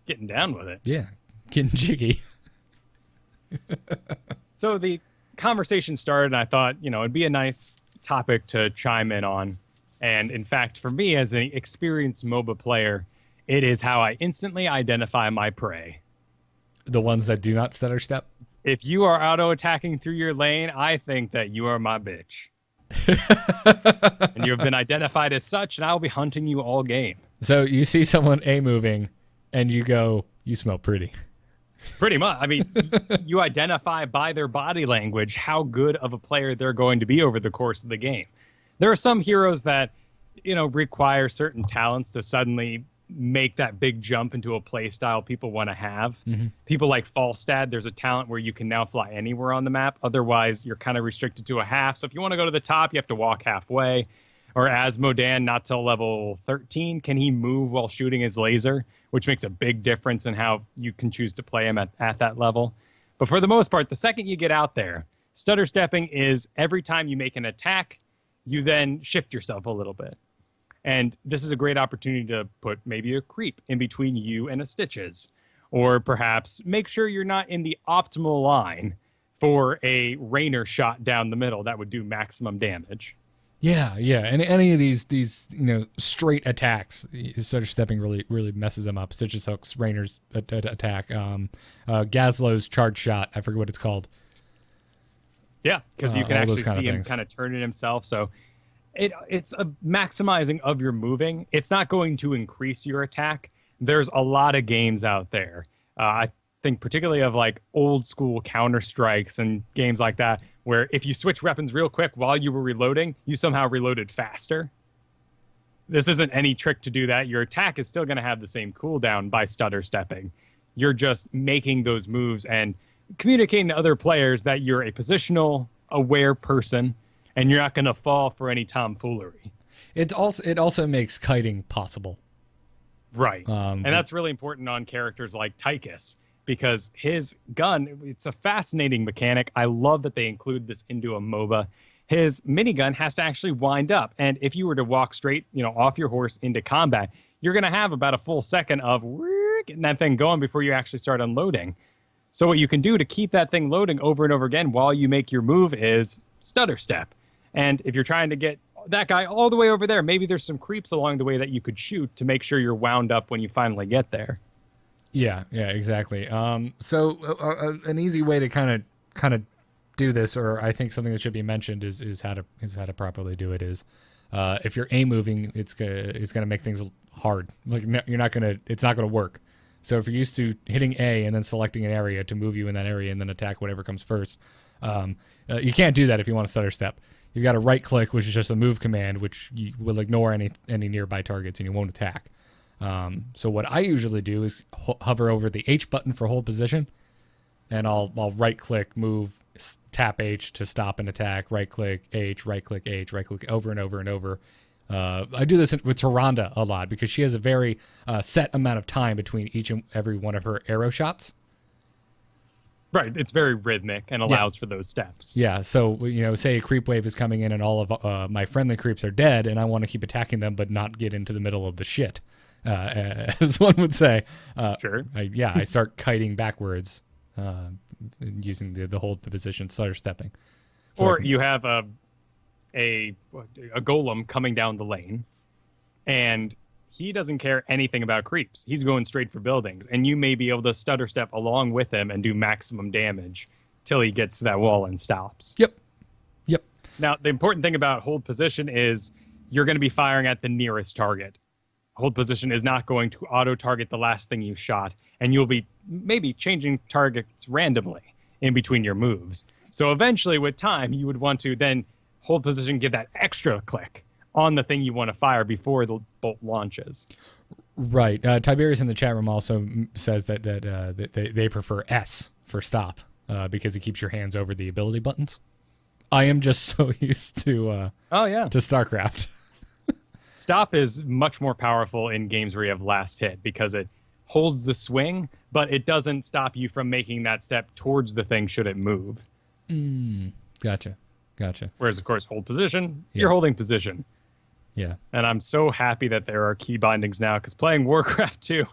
getting down with it. Yeah, getting jiggy. So the conversation started, and I thought, it'd be a nice topic to chime in on. And in fact, for me as an experienced MOBA player, it is how I instantly identify my prey. The ones that do not stutter step? If you are auto-attacking through your lane, I think that you are my bitch. And you have been identified as such, and I will be hunting you all game. So you see someone moving, and you go, you smell pretty. Pretty much. I mean, you identify by their body language how good of a player they're going to be over the course of the game. There are some heroes that, require certain talents to suddenly make that big jump into a play style people want to have. Mm-hmm. People like Falstad, there's a talent where you can now fly anywhere on the map. Otherwise, you're kind of restricted to a half. So if you want to go to the top, you have to walk halfway. Or Asmodan, not till level 13, can he move while shooting his laser, which makes a big difference in how you can choose to play him at that level. But for the most part, the second you get out there, stutter stepping is every time you make an attack, you then shift yourself a little bit. And this is a great opportunity to put maybe a creep in between you and a Stitches. Or perhaps make sure you're not in the optimal line for a Rainer shot down the middle that would do maximum damage. Yeah, and any of these straight attacks, stutter stepping really messes them up. Stitches hooks, Rainer's attack, Gazlo's charge shot. I forget what it's called. Yeah, because you can actually see him kind of turning himself. So it's a maximizing of your moving. It's not going to increase your attack. There's a lot of games out there. I think particularly of like old school Counter-Strikes and games like that, where if you switch weapons real quick while you were reloading, you somehow reloaded faster. This isn't any trick to do that. Your attack is still going to have the same cooldown by stutter stepping. You're just making those moves and communicating to other players that you're a positional aware person and you're not going to fall for any tomfoolery. It also makes kiting possible. Right. And that's really important on characters like Tychus, because his gun, it's a fascinating mechanic. I love that they include this into a MOBA. His minigun has to actually wind up. And if you were to walk straight, off your horse into combat, you're going to have about a full second of getting that thing going before you actually start unloading. So what you can do to keep that thing loading over and over again while you make your move is stutter step. And if you're trying to get that guy all the way over there, maybe there's some creeps along the way that you could shoot to make sure you're wound up when you finally get there. Yeah, exactly. So an easy way to kind of do this, or I think something that should be mentioned is how to properly do it is, if you're moving, it's gonna make things hard. Like it's not gonna work. So if you're used to hitting A and then selecting an area to move you in that area and then attack whatever comes first, you can't do that if you want to stutter step. You've got to right click, which is just a move command, which you will ignore any nearby targets and you won't attack. So what I usually do is hover over the H button for hold position, and I'll right click, move, tap H to stop an attack, right click H, right click H, right click over and over and over. I do this with Tyrande a lot because she has a very set amount of time between each and every one of her arrow shots. Right. It's very rhythmic and allows for those steps. Yeah, so, say a creep wave is coming in and all of my friendly creeps are dead, and I want to keep attacking them but not get into the middle of the shit, as one would say. Sure. I start kiting backwards using the hold position, stutter stepping. So Or you have a golem coming down the lane, and he doesn't care anything about creeps. He's going straight for buildings, and you may be able to stutter step along with him and do maximum damage till he gets to that wall and stops. Yep. Now, the important thing about hold position is you're going to be firing at the nearest target. Hold position is not going to auto-target the last thing you shot, and you'll be maybe changing targets randomly in between your moves. So eventually, with time, you would want to then hold position, give that extra click on the thing you want to fire before the bolt launches. Right. Tiberius in the chat room also says that they prefer S for stop because it keeps your hands over the ability buttons. I am just so used to to StarCraft. Stop is much more powerful in games where you have last hit because it holds the swing, but it doesn't stop you from making that step towards the thing should it move. Gotcha. Whereas, of course, hold position, you're holding position. Yeah. And I'm so happy that there are key bindings now, because playing Warcraft 2,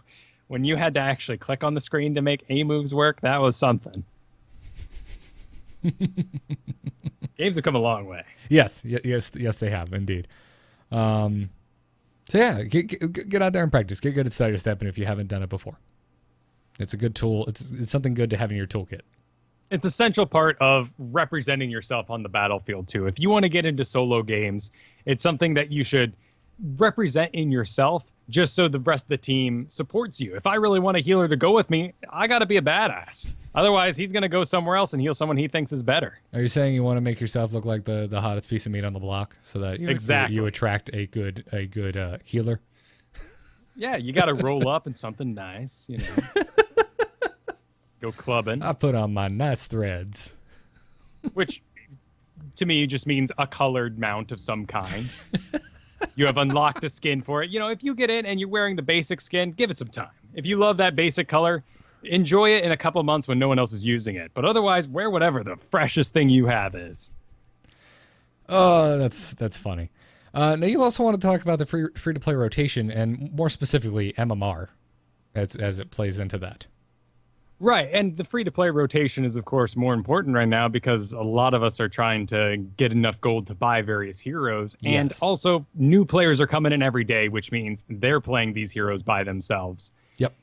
when you had to actually click on the screen to make A moves work, that was something. Games have come a long way. Yes, they have indeed. So yeah, get out there and practice. Get good at stutter stepping if you haven't done it before. It's a good tool. It's something good to have in your toolkit. It's an essential part of representing yourself on the battlefield, too. If you want to get into solo games, it's something that you should represent in yourself just so the rest of the team supports you. If I really want a healer to go with me, I got to be a badass. Otherwise, he's going to go somewhere else and heal someone he thinks is better. Are you saying you want to make yourself look like the hottest piece of meat on the block so that you attract a good healer? Yeah, you got to roll up in something nice, Go clubbing. I put on my nice threads. Which, to me, just means a colored mount of some kind. You have unlocked a skin for it. If you get in and you're wearing the basic skin, give it some time. If you love that basic color, enjoy it in a couple months when no one else is using it. But otherwise, wear whatever the freshest thing you have is. Oh, that's funny. Now, you also want to talk about the free-to-play rotation, and more specifically, MMR, as it plays into that. Right, and the free-to-play rotation is, of course, more important right now because a lot of us are trying to get enough gold to buy various heroes, and also new players are coming in every day, which means they're playing these heroes by themselves. Yep.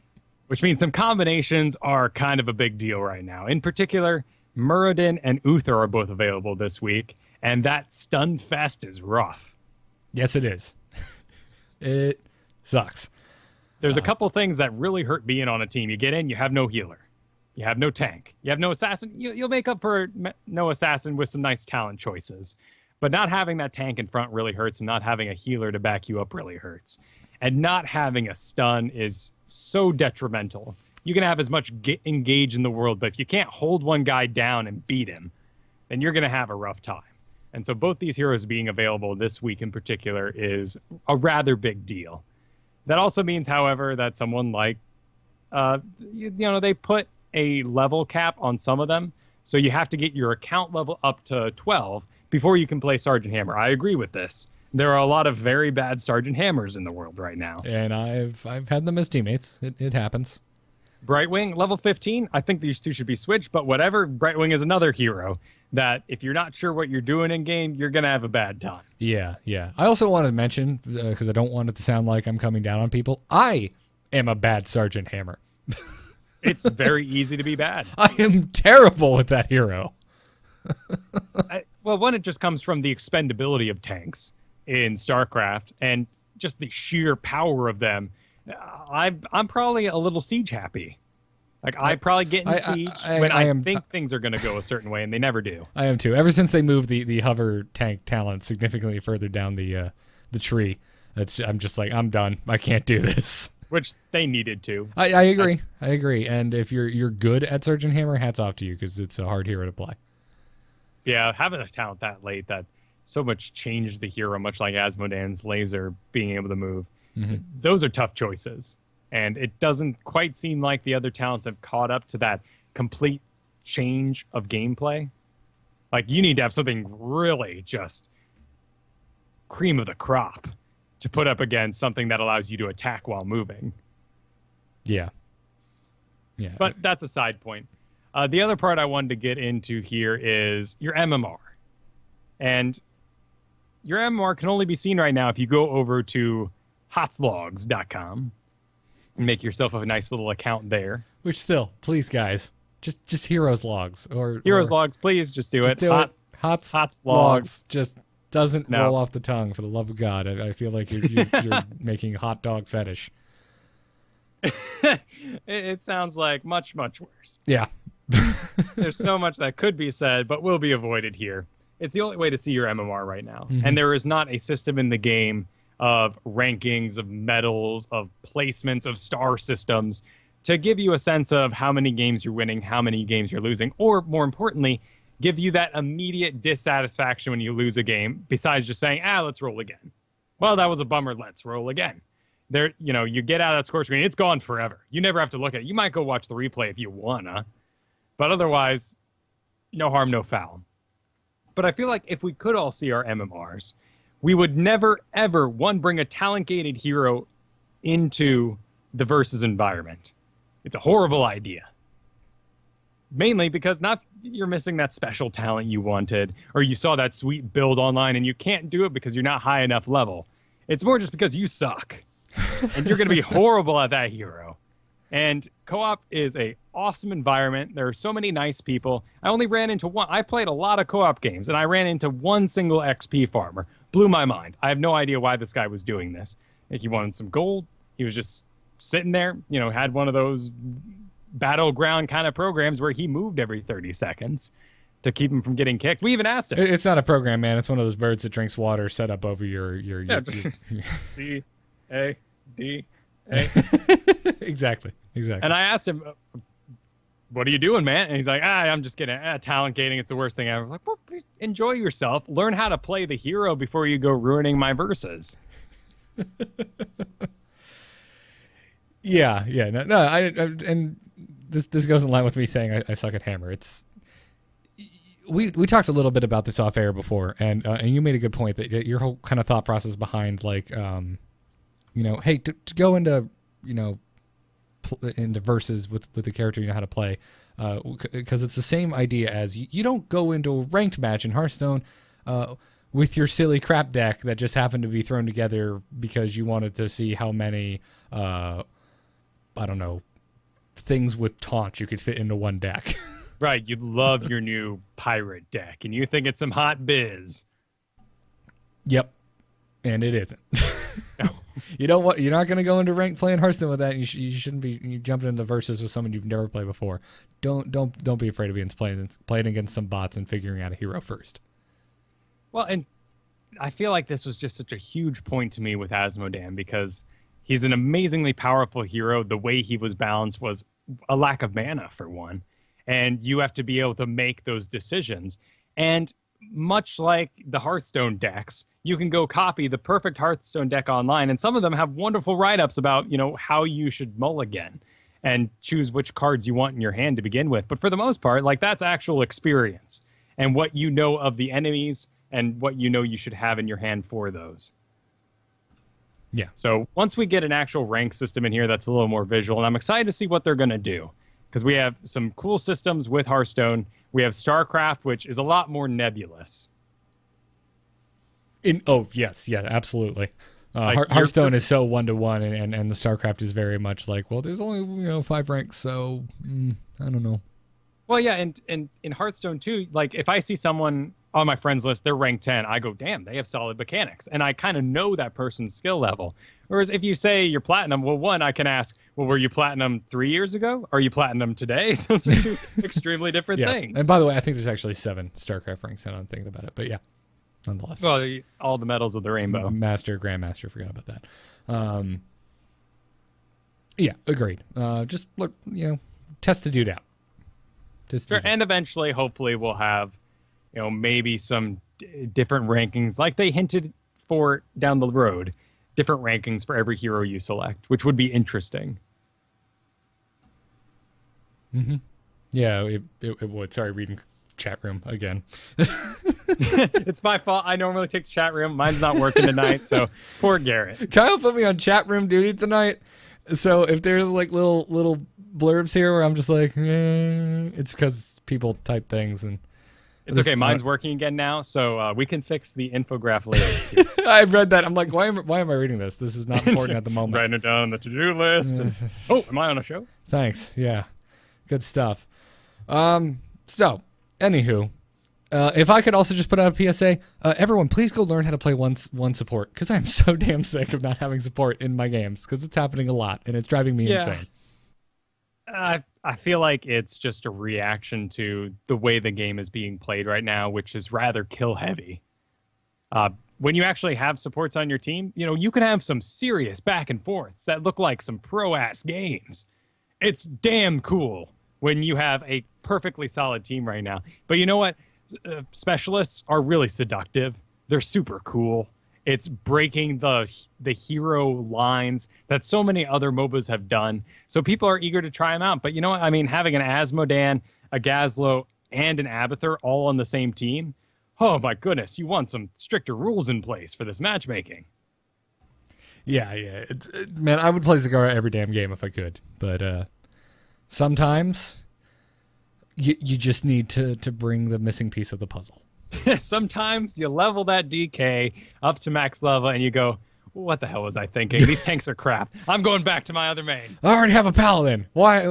Which means some combinations are kind of a big deal right now. In particular, Muradin and Uther are both available this week, and that stun fest is rough. Yes, it is. It sucks. There's a couple things that really hurt being on a team. You get in, you have no healer. You have no tank. You have no assassin. You'll make up for no assassin with some nice talent choices. But not having that tank in front really hurts, and not having a healer to back you up really hurts. And not having a stun is so detrimental. You can have as much engage in the world, but if you can't hold one guy down and beat him, then you're going to have a rough time. And so both these heroes being available this week in particular is a rather big deal. That also means, however, that someone like, they put a level cap on some of them. So you have to get your account level up to 12 before you can play Sergeant Hammer. I agree with this. There are a lot of very bad Sergeant Hammers in the world right now. And I've had them as teammates. It happens. Brightwing, level 15. I think these two should be switched, but whatever. Brightwing is another hero that if you're not sure what you're doing in game, you're going to have a bad time. Yeah. I also want to mention, because I don't want it to sound like I'm coming down on people, I am a bad Sergeant Hammer. It's very easy to be bad. I am terrible with that hero. One, it just comes from the expendability of tanks in StarCraft and just the sheer power of them. I'm probably a little siege happy. Like, I probably get in siege when I think things are going to go a certain way, and they never do. I am too. Ever since they moved the hover tank talent significantly further down the tree, I'm just like, I'm done. I can't do this. Which they needed to. I agree. I agree. And if you're good at Sergeant Hammer, hats off to you, because it's a hard hero to play. Yeah, having a talent that late that so much changed the hero, much like Asmodan's laser being able to move. Mm-hmm. Those are tough choices. And it doesn't quite seem like the other talents have caught up to that complete change of gameplay. Like, you need to have something really just cream of the crop to put up against something that allows you to attack while moving. Yeah. But that's a side point. The other part I wanted to get into here is your MMR. And your MMR can only be seen right now if you go over to hotslogs.com and make yourself a nice little account there. Which still, please, guys, just Heroes Logs or Heroes Logs, please just do it. Hots Logs Logs just doesn't roll off the tongue. For the love of God, I feel like you're making hot dog fetish. It sounds like much, much worse. Yeah. There's so much that could be said, but will be avoided here. It's the only way to see your MMR right now. Mm-hmm. And there is not a system in the game of rankings, of medals, of placements, of star systems to give you a sense of how many games you're winning, how many games you're losing, or more importantly, give you that immediate dissatisfaction when you lose a game, besides just saying, let's roll again. Well, that was a bummer, let's roll again. There, you get out of that score screen, it's gone forever. You never have to look at it. You might go watch the replay if you wanna, but otherwise, no harm, no foul. But I feel like if we could all see our MMRs, we would never, ever, bring a talent-gated hero into the versus environment. It's a horrible idea. Mainly because you're missing that special talent you wanted, or you saw that sweet build online and you can't do it because you're not high enough level. It's more just because you suck. And you're going to be horrible at that hero. And co-op is a awesome environment. There are so many nice people. I only ran into one. I played a lot of co-op games, and I ran into one single XP farmer. Blew my mind. I have no idea why this guy was doing this. Like, he wanted some gold. He was just sitting there, had one of those battleground kind of programs where he moved every 30 seconds to keep him from getting kicked. We even asked him. It's not a program, man. It's one of those birds that drinks water set up over your D-A-D-A. Exactly. And I asked him, what are you doing, man? And he's like, I'm just getting talent gating. It's the worst thing ever. I'm like, well, enjoy yourself. Learn how to play the hero before you go ruining my verses. Yeah. No. And this goes in line with me saying I suck at Hammer. It's we talked a little bit about this off air before, and you made a good point that your whole kind of thought process behind hey, to go into into verses with the character you know how to play, because it's the same idea as you don't go into a ranked match in Hearthstone with your silly crap deck that just happened to be thrown together because you wanted to see how many things with taunt you could fit into one deck. Right, you love your new pirate deck, and you think it's some hot biz. Yep, and it isn't. You're not going to go into ranked playing Hearthstone with that. You shouldn't be jumping into verses with someone you've never played before. Don't be afraid of playing against some bots and figuring out a hero first. Well, and I feel like this was just such a huge point to me with Asmodan, because he's an amazingly powerful hero. The way he was balanced was a lack of mana, for one. And you have to be able to make those decisions. And much like the Hearthstone decks, you can go copy the perfect Hearthstone deck online, and some of them have wonderful write-ups about, how you should mulligan and choose which cards you want in your hand to begin with. But for the most part, that's actual experience and what you know of the enemies and what you should have in your hand for those. Yeah. So once we get an actual rank system in here that's a little more visual, and I'm excited to see what they're going to do, because we have some cool systems with Hearthstone. We have StarCraft, which is a lot more nebulous. Yes, absolutely. Hearthstone is so 1-to-1, and the StarCraft is very much like, well, there's only 5 ranks, so I don't know. Well, yeah, and in Hearthstone too, if I see someone on my friends list, they're ranked 10, I go, damn, they have solid mechanics, and I kind of know that person's skill level. Whereas if you say you're platinum, well, one, I can ask, well, were you platinum 3 years ago? Are you platinum today? Those are two extremely different things. And by the way, I think there's actually 7 StarCraft ranks now I'm thinking about it, but yeah, nonetheless. Well, all the medals of the rainbow. Master, Grandmaster, forgot about that. Yeah, agreed. Just look, test the dude out. Sure, and eventually, hopefully, we'll have, maybe some different rankings, like they hinted for down the road, different rankings for every hero you select, which would be interesting. Mm-hmm. Yeah, it would. Sorry, reading chat room again. It's my fault. I normally take the chat room. Mine's not working tonight, so poor Garrett. Kyle put me on chat room duty tonight. So if there's like little blurbs here where I'm just like, it's because people type things and It's okay. Mine's working again now, so we can fix the infograph later. I read that. I'm like, why am I reading this? This is not important at the moment. Writing it down on the to-do list. Oh, am I on a show? Thanks. Yeah, good stuff. So, anywho, if I could also just put out a PSA, everyone, please go learn how to play one support, because I'm so damn sick of not having support in my games, because it's happening a lot, and it's driving me insane. I feel like it's just a reaction to the way the game is being played right now, which is rather kill heavy. When you actually have supports on your team, you can have some serious back and forths that look like some pro-ass games. It's damn cool when you have a perfectly solid team right now. But you know what? Specialists are really seductive. They're super cool. It's breaking the hero lines that so many other MOBAs have done. So people are eager to try them out. But you know what? I mean, having an Asmodan, a Gazlo, and an Abathur all on the same team, oh my goodness, you want some stricter rules in place for this matchmaking. Yeah. Man, I would play Zagara every damn game if I could. But sometimes you just need to bring the missing piece of the puzzle. Sometimes you level that DK up to max level and you go, what the hell was I thinking? These tanks are crap. I'm going back to my other main. I already have a paladin. Why?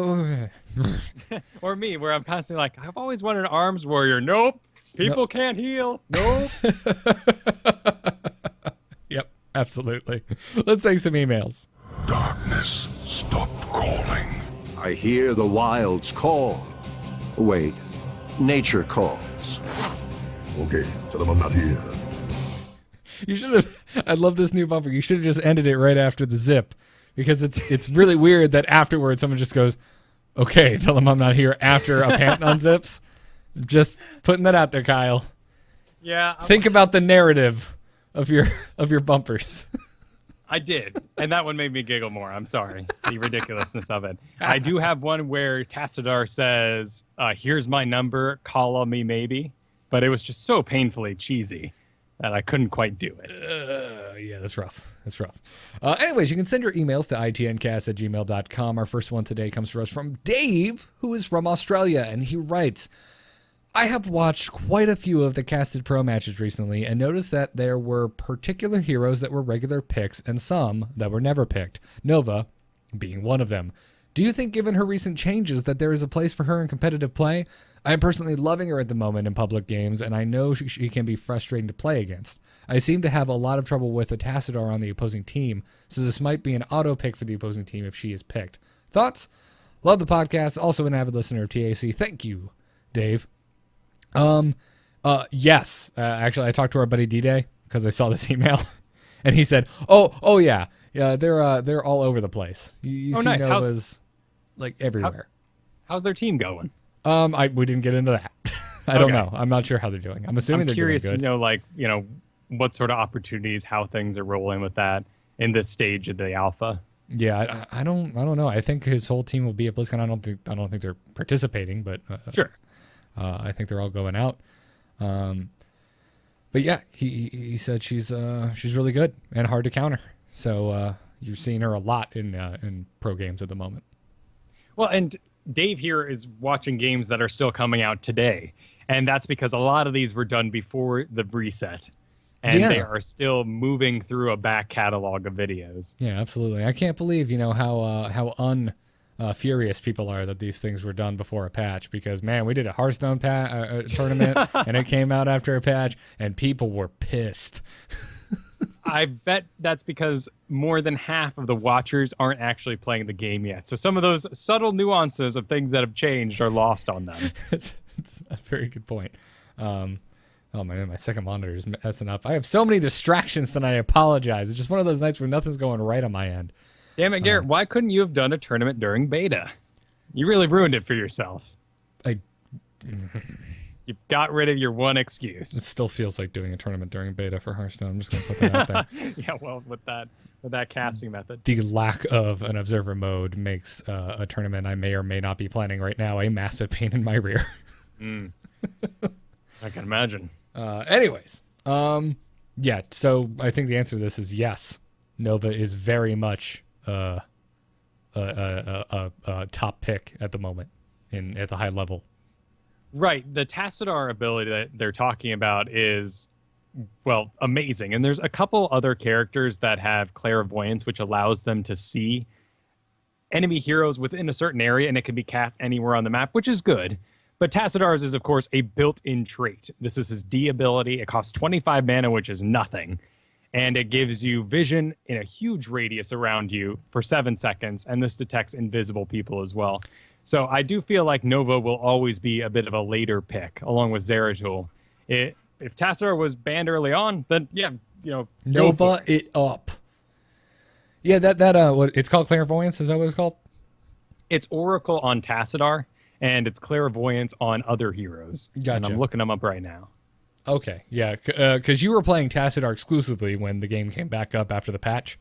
Or me, where I'm constantly like, I've always wanted an arms warrior. Nope. People can't heal. Nope. Yep, absolutely. Let's take some emails. Darkness stopped calling. I hear the wilds call. Wait, nature calls. Okay, tell them I'm not here. You should have. I love this new bumper. You should have just ended it right after the zip, because it's really weird that afterwards someone just goes, "Okay, tell them I'm not here." After a pant unzips, just putting that out there, Kyle. Yeah. Think about the narrative of your bumpers. I did, and that one made me giggle more. I'm sorry, the ridiculousness of it. I do have one where Tassadar says, "Here's my number. Call me maybe," but it was just so painfully cheesy that I couldn't quite do it. Yeah, that's rough. Anyways, you can send your emails to itncast@gmail.com. Our first one today comes to us from Dave, who is from Australia, and he writes, I have watched quite a few of the casted pro matches recently and noticed that there were particular heroes that were regular picks and some that were never picked, Nova being one of them. Do you think, given her recent changes, that there is a place for her in competitive play? I am personally loving her at the moment in public games, and I know she can be frustrating to play against. I seem to have a lot of trouble with a Tassadar on the opposing team, so this might be an auto pick for the opposing team if she is picked. Thoughts? Love the podcast. Also an avid listener of TAC. Thank you, Dave. Yes. Actually, I talked to our buddy D-Day because I saw this email, and he said, "Oh yeah, they're all over the place. You see nice. Novas like everywhere." How's their team going? We didn't get into that. I don't know. I'm not sure how they're doing. I'm assuming they're curious doing good. to know, what sort of opportunities, how things are rolling with that in this stage of the alpha. Yeah, I don't know. I think his whole team will be at BlizzCon. I don't think they're participating, but Sure. I think they're all going out. But yeah, he said she's really good and hard to counter. So you're seeing her a lot in pro games at the moment. Well, and Dave here is watching games that are still coming out today, and that's because a lot of these were done before the reset, and they are still moving through a back catalog of videos. Yeah, absolutely. I can't believe how furious people are that these things were done before a patch, because man, we did a Hearthstone tournament and it came out after a patch and people were pissed. I bet that's because more than half of the watchers aren't actually playing the game yet. So some of those subtle nuances of things that have changed are lost on them. It's a very good point. Oh man, my second monitor is messing up. I have so many distractions that I apologize. It's just one of those nights where nothing's going right on my end. Damn it, Garrett, why couldn't you have done a tournament during beta? You really ruined it for yourself. You You got rid of your one excuse. It still feels like doing a tournament during beta for Hearthstone. I'm just going to put that out there. Yeah, well, with that casting method. The lack of an observer mode makes a tournament I may or may not be planning right now a massive pain in my rear. I can imagine. Anyways, yeah, so I think the answer to this is yes. Nova is very much a top pick at the moment at the high level. Right. The Tassadar ability that they're talking about is, well, amazing. And there's a couple other characters that have clairvoyance, which allows them to see enemy heroes within a certain area, and it can be cast anywhere on the map, which is good. But Tassadar's is, of course, a built-in trait. This is his D ability. It costs 25 mana, which is nothing. And it gives you vision in a huge radius around you for 7 seconds, and this detects invisible people as well. So I do feel like Nova will always be a bit of a later pick, along with Zeratul. If Tassadar was banned early on, then, yeah, Nova it up. Yeah, what it's called clairvoyance, is that what it's called? It's Oracle on Tassadar, and it's clairvoyance on other heroes. Gotcha. And I'm looking them up right now. Okay, yeah, because you were playing Tassadar exclusively when the game came back up after the patch.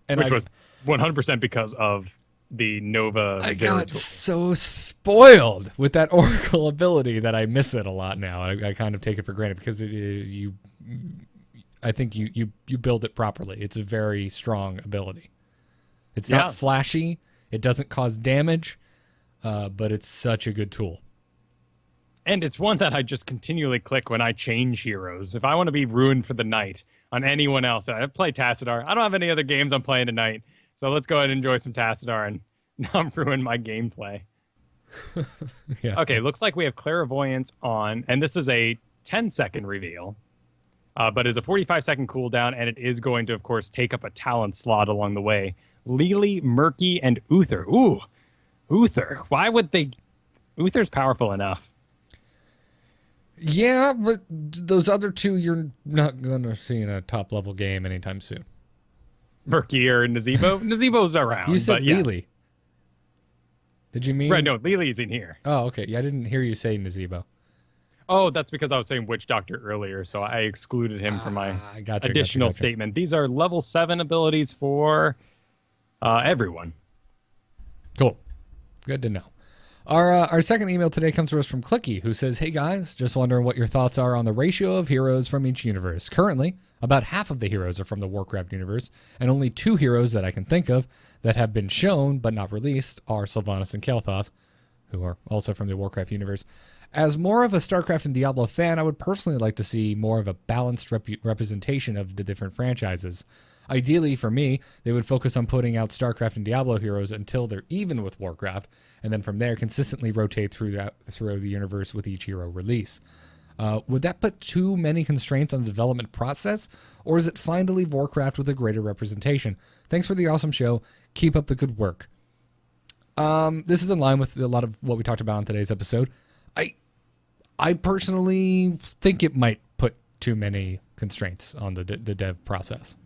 And Which was 100% because of the Nova I Zeratul. got so spoiled with that Oracle ability that I miss it a lot now. I kind of take it for granted because I think you build it properly. It's a very strong ability. It's not flashy. It doesn't cause damage, but it's such a good tool. And it's one that I just continually click when I change heroes. If I want to be ruined for the night on anyone else, I play Tassadar. I don't have any other games I'm playing tonight, so let's go ahead and enjoy some Tassadar and not ruin my gameplay. Yeah. Okay, looks like we have Clairvoyance on, and this is a 10-second reveal, but is a 45-second cooldown, and it is going to, of course, take up a talent slot along the way. Lili, Murky, and Uther. Ooh, Uther. Why would they... Uther's powerful enough. Yeah, but those other two you're not going to see in a top-level game anytime soon. Murky or Nazebo? Nazebo's around. You said but yeah. Lili. Did you mean? Right, no, Lili's in here. Oh, okay. Yeah, I didn't hear you say Nazebo. Oh, that's because I was saying Witch Doctor earlier, so I excluded him from my additional gotcha. statement. These are level 7 abilities for everyone. Cool. Good to know. Our second email today comes to us from Clicky, who says, "Hey guys, just wondering what your thoughts are on the ratio of heroes from each universe. Currently, about half of the heroes are from the Warcraft universe, and only 2 heroes that I can think of that have been shown but not released are Sylvanas and Kael'thas, who are also from the Warcraft universe. As more of a StarCraft and Diablo fan, I would personally like to see more of a balanced representation of the different franchises. Ideally, for me, they would focus on putting out StarCraft and Diablo heroes until they're even with Warcraft, and then from there consistently rotate through the universe with each hero release. Would that put too many constraints on the development process, or is it fine to leave Warcraft with a greater representation? Thanks for the awesome show. Keep up the good work." This is in line with a lot of what we talked about in today's episode. I personally think it might put too many constraints on the dev process.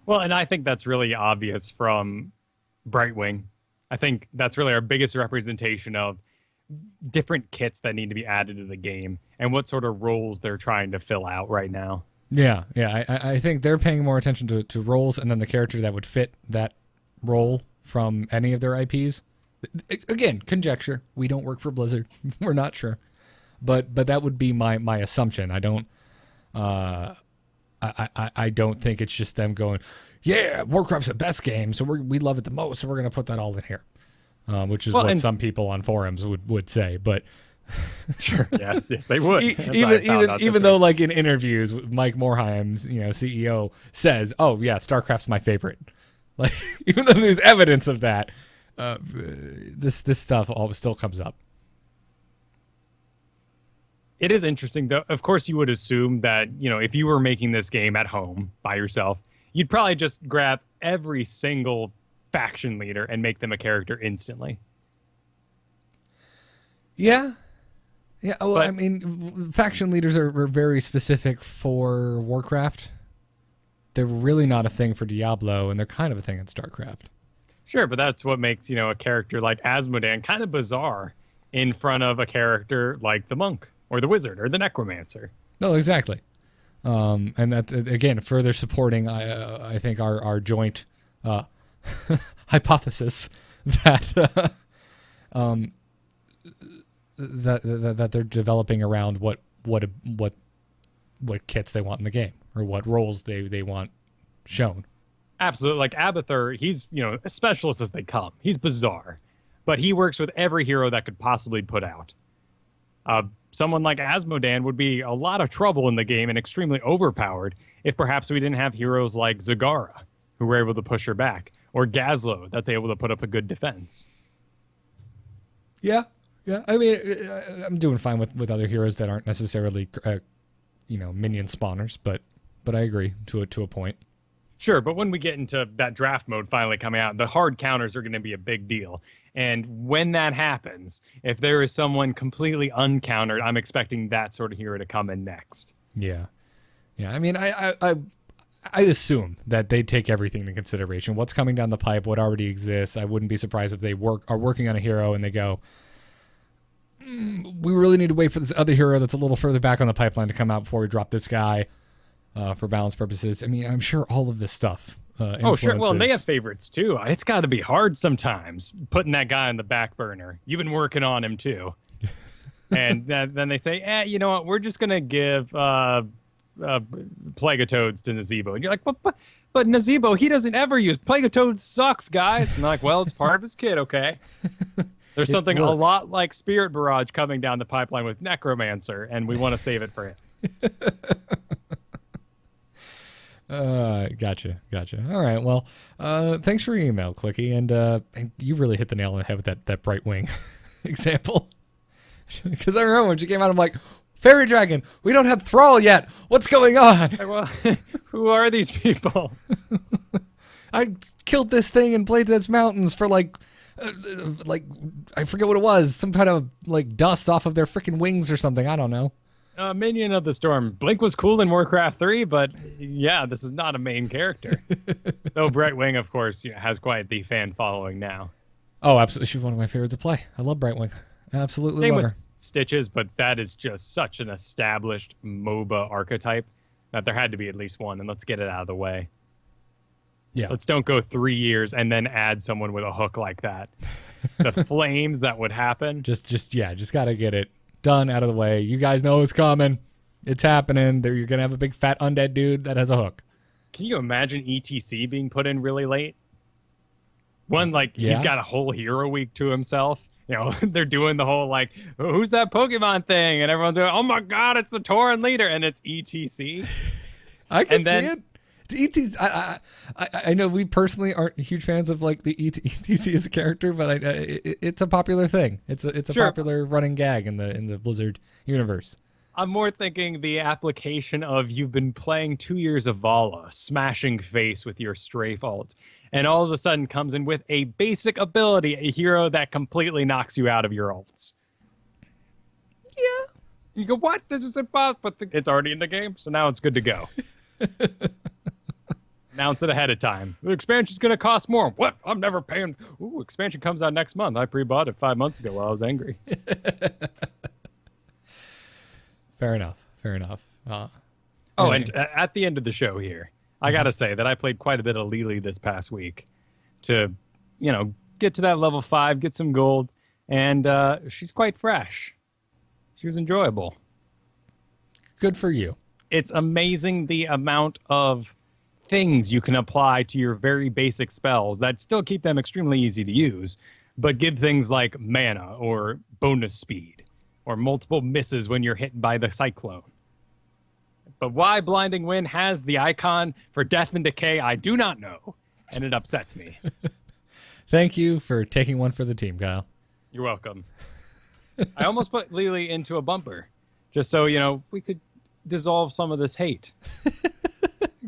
Well, and I think that's really obvious from Brightwing. I think that's really our biggest representation of different kits that need to be added to the game and what sort of roles they're trying to fill out right now. Yeah. I think they're paying more attention to roles and then the character that would fit that role from any of their IPs. Again, conjecture. We don't work for Blizzard. We're not sure. But that would be my assumption. I don't I don't think it's just them going, yeah, Warcraft's the best game, so we love it the most, so we're going to put that all in here, which is what some people on forums would say. But sure, yes, they would. Even though, like in interviews, Mike Morheim's CEO says, "Oh yeah, StarCraft's my favorite." Like even though there's evidence of that, this stuff always still comes up. It is interesting, though. Of course, you would assume that, if you were making this game at home by yourself, you'd probably just grab every single faction leader and make them a character instantly. Yeah. Yeah. Well, I mean, faction leaders are very specific for Warcraft. They're really not a thing for Diablo, and they're kind of a thing in StarCraft. Sure, but that's what makes, a character like Asmodan kind of bizarre in front of a character like the Monk. or the wizard or the necromancer. No, exactly. And that, again, further supporting, I think, our joint hypothesis that that they're developing around what kits they want in the game, or what roles they want shown. Absolutely. Like Abathur, he's, a specialist as they come. He's bizarre, but he works with every hero that could possibly put out. Someone like Asmodan would be a lot of trouble in the game and extremely overpowered if perhaps we didn't have heroes like Zagara, who were able to push her back, or Gazlo, that's able to put up a good defense. Yeah. I mean, I'm doing fine with other heroes that aren't necessarily, minion spawners, but I agree to a point. Sure, but when we get into that draft mode finally coming out, the hard counters are going to be a big deal. And when that happens, if there is someone completely uncountered, I'm expecting that sort of hero to come in next. Yeah. I mean, I assume that they take everything into consideration. What's coming down the pipe, what already exists. I wouldn't be surprised if they are working on a hero and they go, we really need to wait for this other hero that's a little further back on the pipeline to come out before we drop this guy for balance purposes. I mean, I'm sure all of this stuff. Oh, sure. Well, and they have favorites, too. It's got to be hard sometimes putting that guy on the back burner. You've been working on him, too. And then they say, you know what? We're just going to give Plaguetoads to Nazebo. And you're like, but Nazebo, he doesn't ever use Plaguetoads sucks, guys. And they're like, well, it's part of his kit, okay? There's something a lot like Spirit Barrage coming down the pipeline with Necromancer, and we want to save it for him. Gotcha. All right. Well, thanks for your email, Clicky, and you really hit the nail on the head with that Bright Wing example. Because I remember when she came out, I'm like, Fairy Dragon, we don't have Thrall yet. What's going on? Well, who are these people? I killed this thing in Blades Mountains for like I forget what it was, some kind of like dust off of their freaking wings or something. I don't know. Minion of the Storm. Blink was cool in Warcraft 3, but yeah, this is not a main character. Though Brightwing, of course, has quite the fan following now. Oh, absolutely. She's one of my favorites to play. I love Brightwing. Absolutely Same love with her. Stitches, but that is just such an established MOBA archetype that there had to be at least one, and let's get it out of the way. Yeah. Let's don't go 3 years and then add someone with a hook like that. The flames that would happen. Just got to get it done, out of the way. You guys know it's coming. It's happening. You're going to have a big fat undead dude that has a hook. Can you imagine ETC being put in really late? He's got a whole hero week to himself. They're doing the whole, who's that Pokemon thing? And everyone's going, oh my God, it's the Tauren leader. And it's ETC. I can see it. It's ETC. I know we personally aren't huge fans of the ETC as a character, but it's a popular thing. It's a popular running gag in the Blizzard universe. I'm more thinking the application of you've been playing 2 years of Vala, smashing face with your strafe ult, and all of a sudden comes in with a basic ability, a hero that completely knocks you out of your ults. Yeah. You go, what? This is a boss, but it's already in the game, so now it's good to go. Announce it ahead of time. The expansion's going to cost more. What? I'm never paying. Ooh, expansion comes out next month. I pre-bought it 5 months ago while I was angry. Fair enough. And at the end of the show here, I got to say that I played quite a bit of Lily this past week to, get to that level 5, get some gold, and she's quite fresh. She was enjoyable. Good for you. It's amazing the amount of things you can apply to your very basic spells that still keep them extremely easy to use, but give things like mana or bonus speed or multiple misses when you're hit by the cyclone. But why Blinding Wind has the icon for Death and Decay, I do not know, and it upsets me. Thank you for taking one for the team, Kyle. You're welcome. I almost put Lily into a bumper, just so, we could dissolve some of this hate.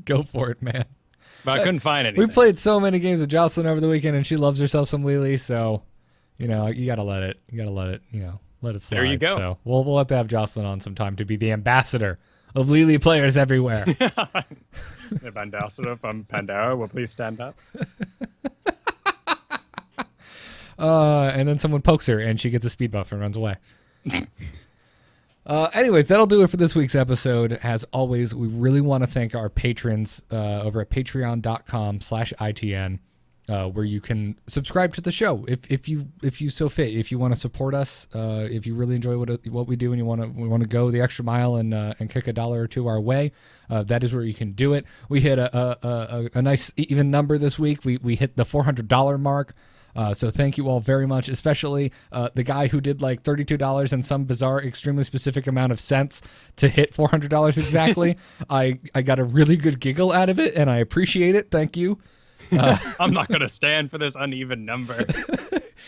Go for it, man. But I couldn't find anything. We played so many games with Jocelyn over the weekend, and she loves herself some Lily, so, you gotta let it, let it slide. There you go. So we'll have to have Jocelyn on sometime to be the ambassador of Lily players everywhere. The ambassador from Pandora will please stand up. And then someone pokes her, and she gets a speed buff and runs away. Anyways, that'll do it for this week's episode. As always, we really want to thank our patrons over at patreon.com/ITN, where you can subscribe to the show if you so fit. If you want to support us, if you really enjoy what we do and we want to go the extra mile and kick $1 or $2 our way, that is where you can do it. We hit a nice even number this week. We hit the $400 mark. So thank you all very much, especially the guy who did like $32 and some bizarre, extremely specific amount of cents to hit $400 exactly. I got a really good giggle out of it, and I appreciate it. Thank you. I'm not going to stand for this uneven number.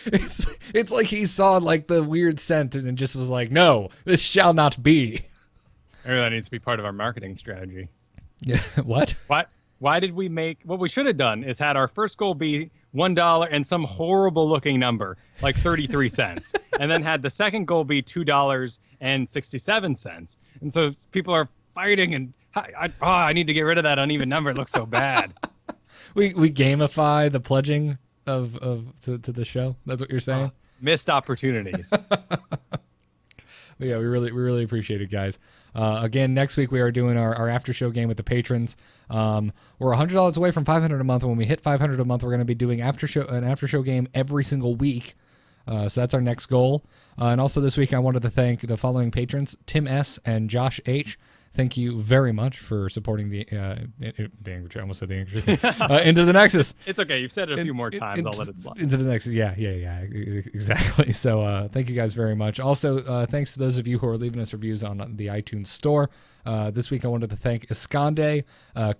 It's like he saw like the weird cent and just was like, no, this shall not be. Maybe that needs to be part of our marketing strategy. Yeah. What? Why did we make... What we should have done is had our first goal be $1 and some horrible looking number, like 33 cents. And then had the second goal be $2.67. And so people are fighting and I need to get rid of that uneven number. It looks so bad. We gamify the pledging to the show. That's what you're saying? Missed opportunities. Yeah, we really appreciate it, guys. Again, next week we are doing our after show game with the patrons. We're $100 away from $500 a month. When we hit $500 a month, we're going to be doing an after show game every single week. So that's our next goal. And also this week I wanted to thank the following patrons: Tim S. and Josh H. Thank you very much for supporting the English. I almost said the English. Into the Nexus. It's okay. You've said it a few more times. I'll let it slide. Into the Nexus. Yeah, exactly. So thank you guys very much. Also, thanks to those of you who are leaving us reviews on the iTunes store. This week I wanted to thank Esconde,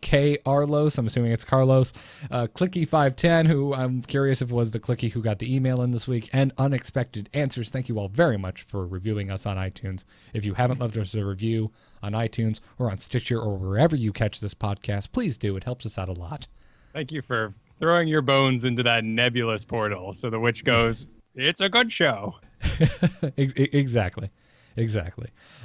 K. Arlos, I'm assuming it's Carlos, Clicky510, who I'm curious if it was the Clicky who got the email in this week, and Unexpected Answers. Thank you all very much for reviewing us on iTunes. If you haven't left us a review on iTunes or on Stitcher or wherever you catch this podcast, please do. It helps us out a lot. Thank you for throwing your bones into that nebulous portal so the witch goes, it's a good show. Exactly.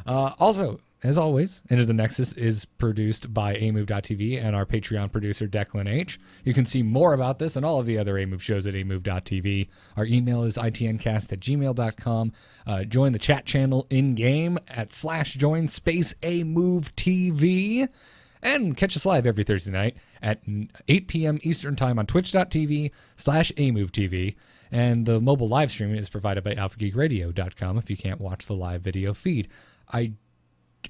Also, as always, Into the Nexus is produced by amove.tv and our Patreon producer, Declan H. You can see more about this and all of the other AMove shows at amove.tv. Our email is itncast@gmail.com. Join the chat channel in-game at /join space AMoveTV. And catch us live every Thursday night at 8 p.m. Eastern Time on twitch.tv/AMoveTV. And the mobile live streaming is provided by alphageekradio.com if you can't watch the live video feed. I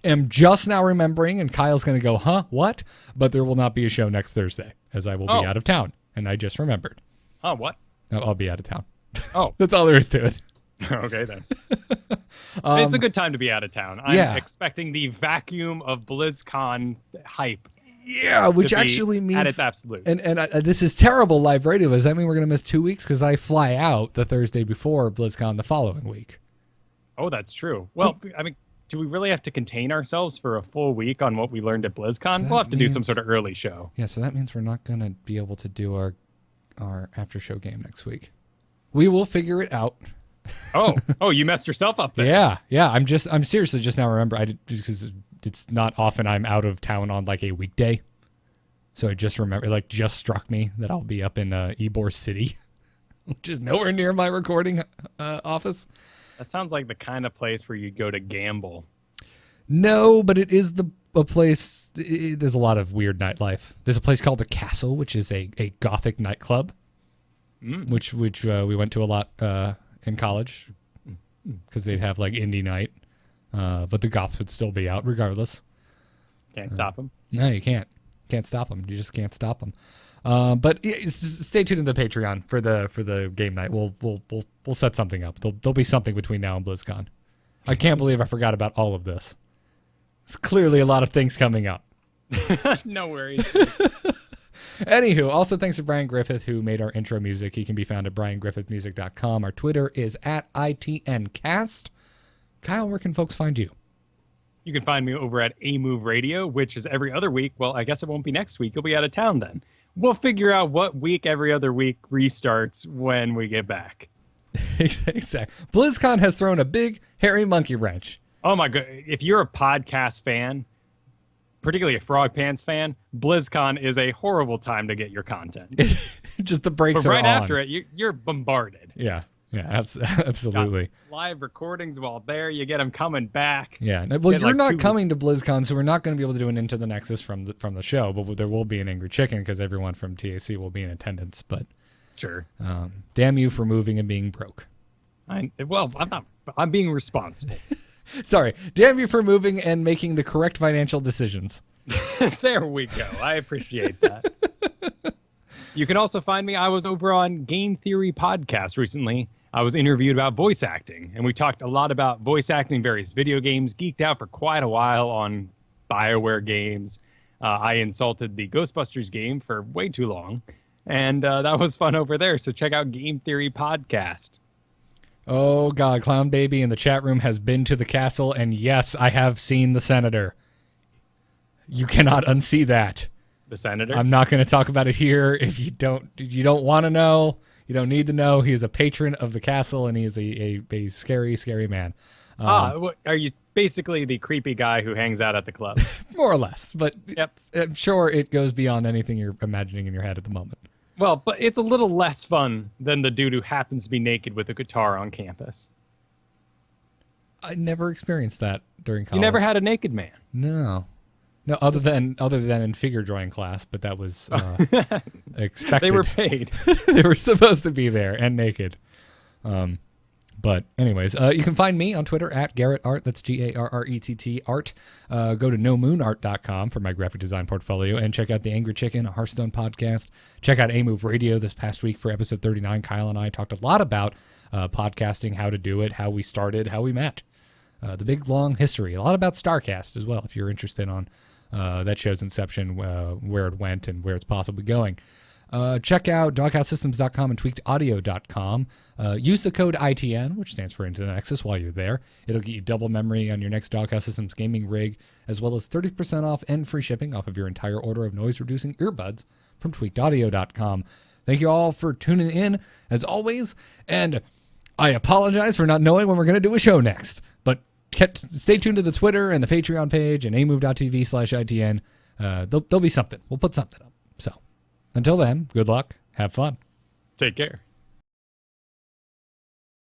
am just now remembering, and Kyle's going to go, huh, what? But there will not be a show next Thursday, as I will be out of town. And I just remembered. Oh, what? I'll be out of town. Oh. That's all there is to it. Okay, then. It's a good time to be out of town. I'm expecting the vacuum of BlizzCon hype. Yeah, which actually means... At its absolute. And this is terrible live radio. Does that mean we're going to miss 2 weeks? Because I fly out the Thursday before BlizzCon the following week. Oh, that's true. Well, I mean, do we really have to contain ourselves for a full week on what we learned at BlizzCon? So we'll have to do some sort of early show. Yeah, so that means we're not going to be able to do our after show game next week. We will figure it out. Oh, you messed yourself up there. Yeah. I'm seriously just now because it's not often I'm out of town on like a weekday. So I just remember, it just struck me that I'll be up in Ybor City, which is nowhere near my recording office. That sounds like the kind of place where you go to gamble. No, but it is a place. There's a lot of weird nightlife. There's a place called the Castle, which is a gothic nightclub, which we went to a lot in college because they'd have like indie night, but the goths would still be out regardless. Can't stop them. No, you can't. Can't stop them. You just can't stop them. But stay tuned to the Patreon for the game night. We'll set something up. There'll be something between now and BlizzCon. I can't believe I forgot about all of this. There's clearly a lot of things coming up. No worries. Anywho, also thanks to Brian Griffith, who made our intro music. He can be found at briangriffithmusic.com. Our Twitter is at ITNcast. Kyle, where can folks find you? You can find me over at AMove Radio, which is every other week. Well, I guess it won't be next week. You'll be out of town then. We'll figure out what week every other week restarts when we get back. Exactly. BlizzCon has thrown a big, hairy monkey wrench. Oh, my God. If you're a podcast fan, particularly a Frog Pants fan, BlizzCon is a horrible time to get your content. Just the brakes are on. But right after it, you're bombarded. Yeah. Yeah, absolutely. Live recordings while there. You get them coming back. Yeah. Well, Get you're like not 2 coming to BlizzCon, so we're not going to be able to do an Into the Nexus from the show, but there will be an Angry Chicken because everyone from TAC will be in attendance. But Sure. damn you for moving and being broke. I'm not. I'm being responsible. Sorry. Damn you for moving and making the correct financial decisions. There we go. I appreciate that. You can also find me. I was over on Game Theory Podcast recently. I was interviewed about voice acting, and we talked a lot about voice acting in various video games, geeked out for quite a while on BioWare games. I insulted the Ghostbusters game for way too long, and that was fun over there. So check out Game Theory Podcast. Oh, God. Clown Baby in the chat room has been to the castle, and yes, I have seen the senator. You cannot unsee that. The senator? I'm not going to talk about it here. If you don't want to know, you don't need to know. He is a patron of the castle, and he is a scary, scary man. Are you basically the creepy guy who hangs out at the club? More or less, but Yep. I'm sure it goes beyond anything you're imagining in your head at the moment. Well, but it's a little less fun than the dude who happens to be naked with a guitar on campus. I never experienced that during college. You never had a naked man. No, other than in figure drawing class, but that was expected. They were paid. They were supposed to be there and naked. But anyways, you can find me on Twitter at Garrett Art. That's GARRETT Art. Go to nomoonart.com for my graphic design portfolio and check out the Angry Chicken, a Hearthstone podcast. Check out A-Move Radio this past week for episode 39. Kyle and I talked a lot about podcasting, how to do it, how we started, how we met. The big, long history. A lot about StarCast as well, if you're interested on that show's inception, where it went, and where it's possibly going. Check out doghousesystems.com and tweakedaudio.com. Use the code ITN, which stands for Into the Nexus, while you're there. It'll get you double memory on your next Doghouse Systems gaming rig, as well as 30% off and free shipping off of your entire order of noise-reducing earbuds from tweakedaudio.com. Thank you all for tuning in, as always, and I apologize for not knowing when we're going to do a show next, but stay tuned to the Twitter and the Patreon page and amove.tv/ITN. There'll be something. We'll put something up. So until then, good luck. Have fun. Take care.